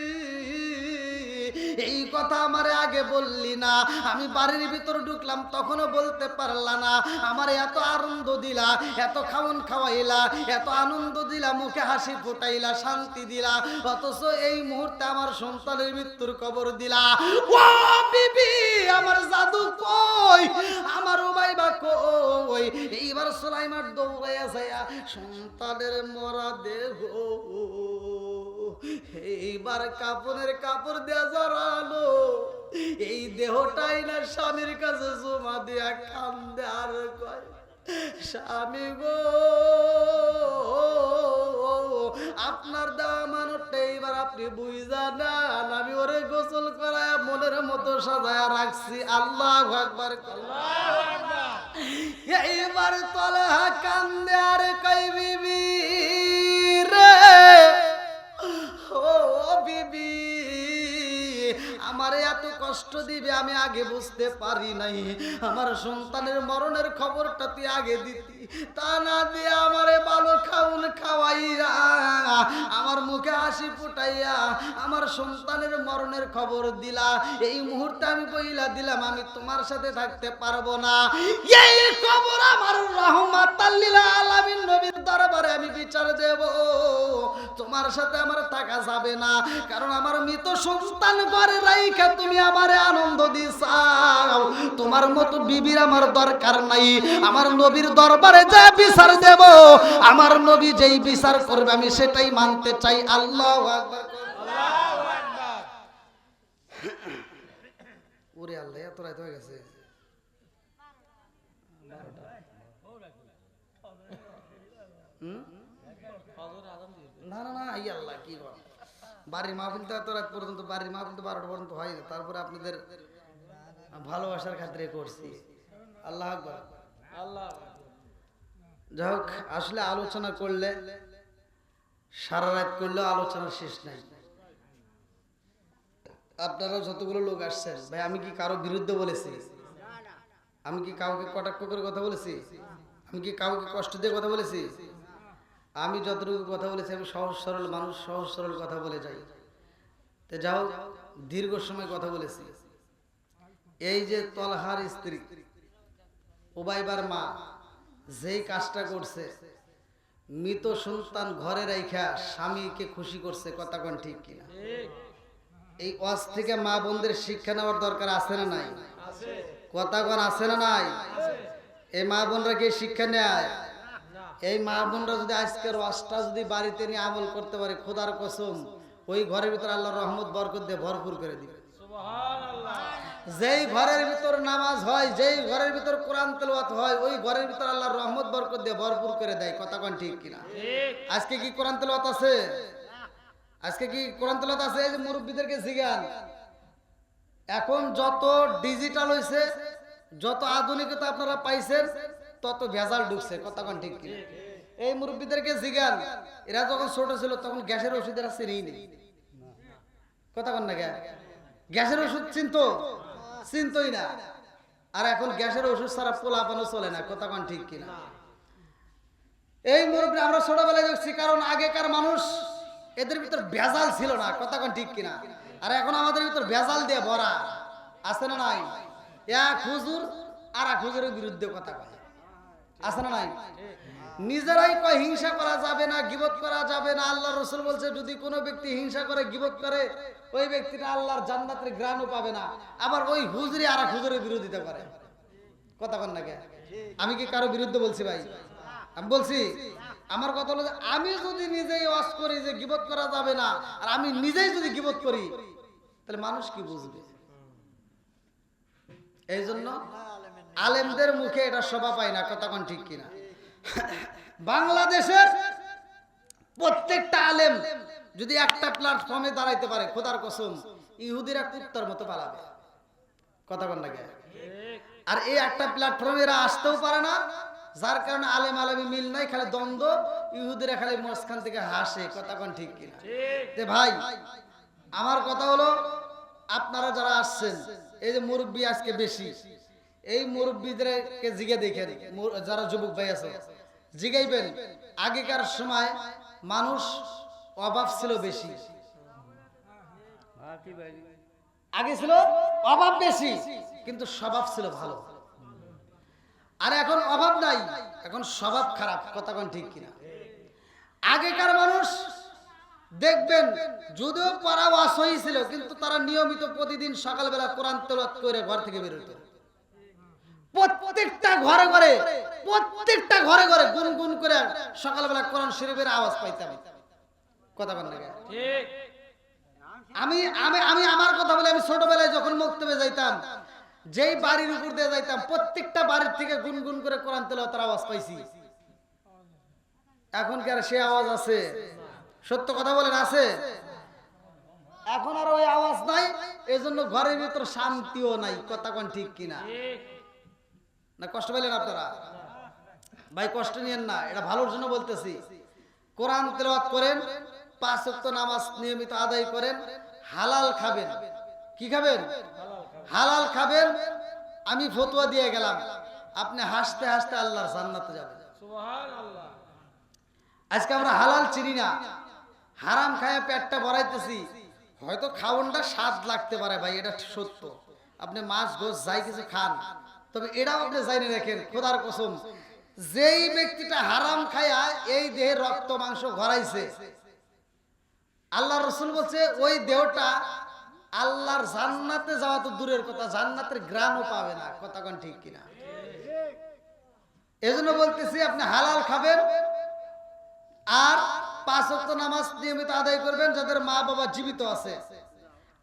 এই কথা আমারে আগে বললি না, আমি বাড়ির ভিতর ঢুকলাম তখনও বলতে পারলা না, আমার এত আনন্দ দিলা, এত খাওন খাওয়াইলা, এত আনন্দ দিলা, মুখে হাসি ফুটাইলা, শান্তি দিলা, অথচ এই মুহূর্তে আমার সন্তানের মৃত্যুর খবর দিলা। ও বিবি আমার জাদু কই, আমার উবাইবা কই? এইবার সুলাইমান দৌড়াইয়া যাইয়া সন্তানের মরা দেহ এইবার কাপড়ের কাপড় দেয়া জড়ালো, এই দেহটাই না স্বামীর কাছে জমা দিয়া কান্দে আর কয় স্বামী গো, আপনার দেওয়া মানুষটা এইবার আপনি বুঝা নেন, আমি ওরে গোসল করায় মনের মতো সাজায়া রাখছি। আল্লাহু আকবার, আল্লাহু আকবার। এইবার তলহা কান্দে আর কয় বিবি রে, ও বিবি আমারে এত কষ্ট দিবে আমি আগে বুঝতে পারি নাই। আমার সন্তানের মরণের খবরটা তুই আগে দিতি, তা না দিয়ে আমারে ভালো খাউন খাওয়াইয়া আমার মুখে হাসি ফুটাইয়া আমার সন্তানের মরণের খবর দিলা। এই মুহূর্তে আমি বইলা দিলাম আমি তোমার সাথে থাকতে পারবো না। এই খবর আমার রাহমাতাল লিল আলামিন নবীর দরবারে আমি বিচার দেব। তোমার সাথে আমার থাকা যাবে না, কারণ আমার মৃত সন্তান ঘরে রাইখা তুমি আমারে আনন্দ দিছাও। তোমার মতো বিবির আমার দরকার নাই। আমার নবীর দরবারে যা বিচার দেব, আমার নবী যেই বিচার করবে আমি সেটাই মানতে চাই। আল্লাহু আকবার, আল্লাহু আকবার। ওরে আল্লাহ, এত রাত হয়ে গেছে। না না না, এই আল্লাহ কি বল, বাড়ির মাহফিল তো এত রাত পর্যন্ত, বাড়ির মাহফিল তো 12টা পর্যন্ত হয় না। তারপরে আপনাদের ভালোবাসার খাতিরে করছি। আল্লাহ আকবার, আল্লাহ। যাই হোক, আসলে আলোচনা করলে সারা রাত করলেও আলোচনার শেষ নাই। আপনারা যতগুলো লোক আসছেন, ভাই আমি কি কারো বিরুদ্ধে বলেছি? আমি কি কাউকে কটাক্ষ করে কথা বলেছি? আমি কি কাউকে কষ্ট দিয়ে কথা বলেছি? আমি যতটুকু কথা বলেছি আমি সহজ সরল মানুষ, সহজ সরল কথা বলে যাই। তো যাও, দীর্ঘ সময় কথা বলেছি। এই যে তলহার স্ত্রী উবাইবার মা যেই কাজটা করছে, মৃত সন্তান ঘরে রাইখা স্বামীকে খুশি করছে, কথা কোন ঠিক কিনা? এই ওয়াজ থেকে মা বোনদের শিক্ষা নেওয়ার দরকার আছে না নাই? কথা কোন আছে না নাই? এই মা বোনরা কি শিক্ষা নেয়? এই মা বোনরা যদি আজকের ওয়াজটা যদি বাড়িতে নিয়ে আমল করতে পারে, খোদার কসম ওই ঘরের ভিতর আল্লাহর রহমত বরকত দিয়ে ভরপুর করে দিবে। সুবহানাল্লাহ। যেই ঘরের ভিতর নামাজ হয়, যেই ঘরের ভিতর কোরআন তেলাওয়াত হয়, ওই ঘরের ভিতর আল্লাহর রহমত বরকত দিয়ে ভরপুর করে দেয়। কথা কোন ঠিক কিনা? আজকে কি কোরআন তেলাওয়াত আছে? আজকে কি কোরআন তেলাওয়াত আছে? এই যে মুরব্বিদেরকে জিজ্ঞান, এখন যত ডিজিটাল হইছে, যত আধুনিকতা আপনারা পাইছেন, তত ভেজাল ঢুকছে। কথা কোন ঠিক কিনা? এই মুরব্বিদেরকে জিজ্ঞান, এরা যখন ছোট ছিল তখন গ্যাসের ওষুধ এরা চিনেই নেই। কথা কোন না? গ্যাসের ওষুধ চিনতই না। আর এখন গ্যাসের ওষুধ ছাড়া পোলাপানও চলে না। কথা কোন ঠিক কিনা? এই মুরব্বি আমরা ছোটবেলায় দেখছি, কারণ আগেকার মানুষ এদের ভিতর ভেজাল ছিল না। কথা কোন ঠিক কিনা? আর এখন আমাদের ভিতর ভেজাল দিয়ে ভরা। আছে না নাই? এক হুজুর আর এক হুজুরের বিরুদ্ধে কথা কয়, আছে না নাই? নিজেরাই কয় হিংসা করা যাবে না, গীবত করা যাবে না। আল্লাহ রাসূল বলছে যদি কোনো ব্যক্তি হিংসা করে, গীবত করে, ওই ব্যক্তিটা আল্লাহর জান্নাতের ঘ্রাণও পাবে না। আবার ওই হুজুরি আর এক হুজুরের বিরোধিতা করে। কথা কন না কে? আমি কি কারো বিরুদ্ধে বলছি ভাই? আমি বলছি, আমার কথা হলো যে আমি যদি নিজেই ওয়াজ করি যে গীবত করা যাবে না, আর আমি নিজেই যদি গীবত করি, তাহলে মানুষ কি বুঝবে? এই জন্য আলেমদের মুখে এটা শোভা পায় না। কথা কোন ঠিক কিনা? বাংলাদেশের প্রত্যেকটা আলেম যদি একটা প্ল্যাটফর্মে দাঁড়াইতে পারে, খোদার কসম ইহুদিরা কুত্তার মতো পালাবে। কথা কোন না? আর এই একটা প্ল্যাটফর্মে এরা আসতেও পারে না, যার কারণে আলেম আলেমে মিল নাই, খালি দ্বন্দ্ব। ইহুদিরা খালি মাঝখান থেকে হাসে। কথা কোন ঠিক কিনা? ভাই আমার কথা হলো, আপনারা যারা আসছেন, এই যে মুরব্বী আজকে বেশি, এই মুরব্বীদেরকে জিগে দেখেন, যারা যুবক ভাই আছে জিগাইবেন, আগেকার সময় মানুষ অভাব ছিল বেশি, আগে ছিল অভাব বেশি, কিন্তু স্বভাব ছিল ভালো। আর এখন অভাব নাই, এখন স্বভাব খারাপ। কথা কোন ঠিক কিনা? আগেকার মানুষ দেখবেন যদিও পড়া ওয়াজ হয়েছিল, কিন্তু তারা নিয়মিত প্রতিদিন সকালবেলা কোরআন তেলাওয়াত করে ঘর থেকে বের হতো। প্রত্যেকটা ঘরে ঘরে গুনগুন করে সকালবেলা কোরআন শরীফের আওয়াজ পাইতাম। কথা বল না? ঠিক। আমি আমার কথা বলে, আমি ছোটবেলায় যখন মক্তবে যাইতাম, যেই বাড়ির উপর দিয়ে যাইতাম, প্রত্যেকটা বাড়ির থেকে গুনগুন করে কোরআন তেলাওয়াতের আওয়াজ পাইছি। এখন কি আর সে আওয়াজ আছে? সত্য কথা বলেন, আছে? এখন আর ওই আওয়াজ নাই, এজন্য ঘরের ভিতর শান্তিও নাই। কথা কোন ঠিক কিনা? না কষ্ট পেলেন আপনারা? ভাই কষ্ট নিয়েন না, এটা ভালোর জন্য বলতেছি। কোরআন তেলাওয়াত করেন, 5 ওয়াক্ত নামাজ নিয়মিত আদায় করেন, হালাল খাবেন। কি খাবেন? হালাল খাবেন। আমি ফতোয়া দিয়ে গেলাম, আপনি হাসতে হাসতে আল্লাহর জান্নাতে যাবেন। সুবহানাল্লাহ। আজকে আমরা হালাল চিনি না, হারাম খায়া পেটটা ভরাইতেছি। হয়তো খাওয়ানটা স্বাদ লাগতে পারে ভাই, এটা সত্য। আপনি মাছ গোশ যাই কিছু খান, তবে এটাও আপনি জানিয়ে রাখেন, খোদার কসম, যেই ব্যক্তিটা হারাম খায়া এই দেহে রক্ত মাংস ঘরাইছে, আল্লাহ রাসূল বলছে ওই দেহটা আল্লাহর জান্নাতে যাওয়া তো দূরের কথা, জান্নাতের ঘ্রাণও পাবে না। কথা কোন ঠিক কিনা? এজন্য বলতেছি আপনি হালাল খাবেন আর 5 ওয়াক্ত নামাজ নিয়মিত আদায় করবেন। যাদের মা বাবা জীবিত আছে,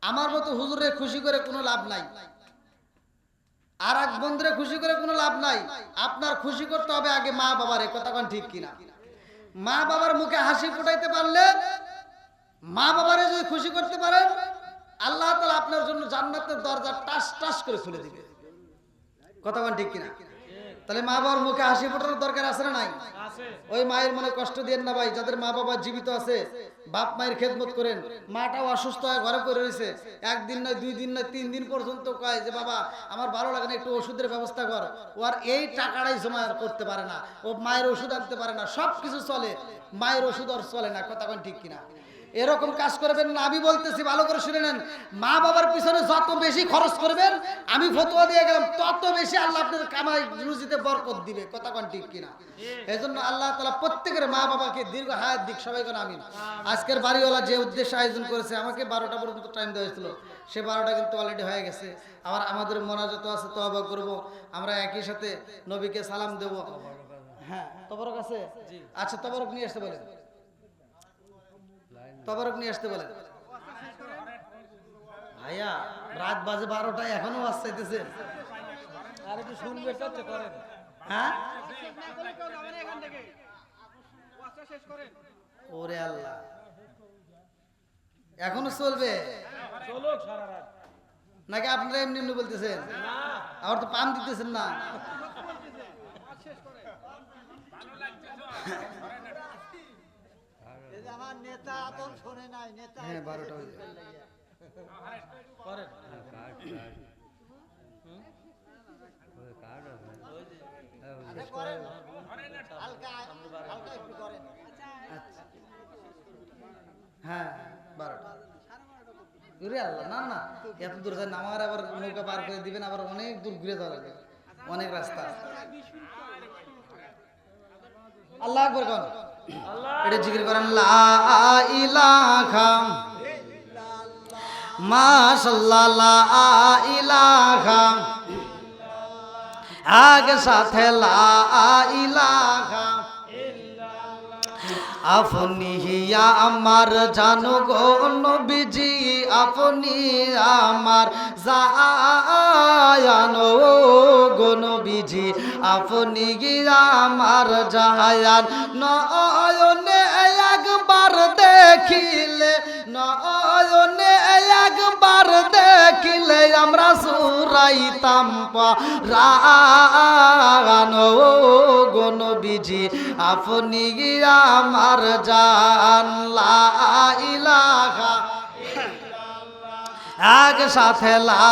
আমার মতো হুজুরে খুশি করে কোনো লাভ নাই, আর এক বন্ধুরে খুশি করে কোনো লাভ নাই। আপনার খুশি করতে হবে আগে মা বাবারে। কথা কোন ঠিক কিনা? মা বাবার মুখে হাসি ফুটাইতে পারলে, মা বাবারে যদি খুশি করতে পারেন, আল্লাহ তাআলা আপনার জন্য জান্নাতের দরজা টাস টাস করে খুলে দিবে। কথা কোন ঠিক কিনা? তাহলে মা বাবার মুখে হাসি ফোটানোর দরকার আছে না নাই? ওই মায়ের মনে কষ্ট দিয়েন না ভাই। যাদের মা বাবা জীবিত আছে, বাপ মায়ের খেদমত করেন। মাটাও অসুস্থ হয়ে ঘরে পড়ে রয়েছে, 1 দিন নয় 2 দিন নয় 3 দিন পর্যন্ত কয় যে বাবা আমার ভালো লাগে না, একটু ওষুধের ব্যবস্থা কর। ও আর এই টাকাটাই জমা করতে পারে না, ও মায়ের ওষুধ আনতে পারে না। সব কিছু চলে, মায়ের ওষুধ আর চলে না। কথা কোন ঠিক কিনা? এরকম কাজ করবেন না। আমি বলতেছি, ভালো করে শুনে নেন, মা বাবার পিছনে যত বেশি খরচ করবেন, আমি ফতোয়া দিয়ে গেলাম, তত বেশি আল্লাহ আপনাদের কামাই রুজিতে বরকত দিবে। কথা কোন ঠিক কিনা? এজন্য আল্লাহ তাআলা প্রত্যেকের মা বাবাকে দীর্ঘ হায়াত দিক। সবাই কোন আমিন। আজকের বাড়িওয়ালা যে উদ্দেশ্যে আয়োজন করেছে, আমাকে 12টা পর্যন্ত টাইম দেওয়া হয়েছিল, সে 12টা কিন্তু অলরেডি হয়ে গেছে। আবার আমাদের মোনাজাত আছে, তওবা করব, আমরা একই সাথে নবীকে সালাম দেব। হ্যাঁ, তবরক আছে? আচ্ছা, তবরক নিয়ে আসতে বলেন, তবরক নিয়ে আসতে বলেন। ভাইয়া রাত বাজে 12টা, এখনো ওয়াজ চাইতেছেন? আর একটু শুনবে চাচ্ছে করেন। হ্যাঁ, ওরে আল্লাহ, এখনো চলবে নাকি আপনারা এমনি এমনি বলতেছেন? আবার তো পাম দিতেছেন না। আমার নেতা আদম শোনে নাই, নেতা। হ্যাঁ, 12টা হয়ে যায়। হ্যাঁ, 12টা। আল্লাহ, না না, এত দূর যায় নামার, আবার নৌকা পার করে দিবেন, আবার অনেক দূর ঘুরে যাওয়া লাগবে, অনেক রাস্তা। আল্লাহ আকবার কোন? এটা জিকির করেন, লা ইলাহা মাশাআল্লাহ, লা ইলাহা, আগে সাথে লা ইলাহা, আপনি আমার জানো গো নবীজি, আপনি আমার জায়ানো গো নবীজি, আপনি আমার জায়ান। নয়নে একবার দেখিলে, নয়নে একবার দেখিলে আমরা সুরাইতাম পরাণ গো নবীজি, আপনি আমার জান। লা ইলাহা, এক সাথে লা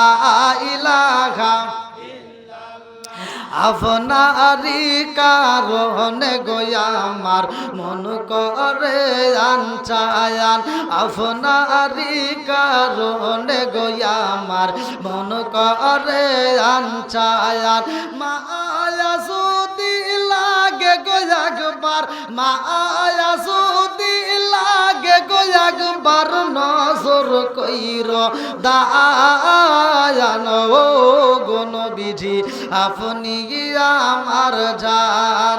ইলাহা, আপনারি কারণে গোয়া আমার মন করে আনচায়ান, আপনারি কারণে গোয়া আমার মন করে আনচায়ান। মায়া সুদি লাগে গোয়া একবার, মায়া সুদি লাগে গোয়া একবার, নজর কইর দায়ান ও গো নবীজি, আপনি আমার জান।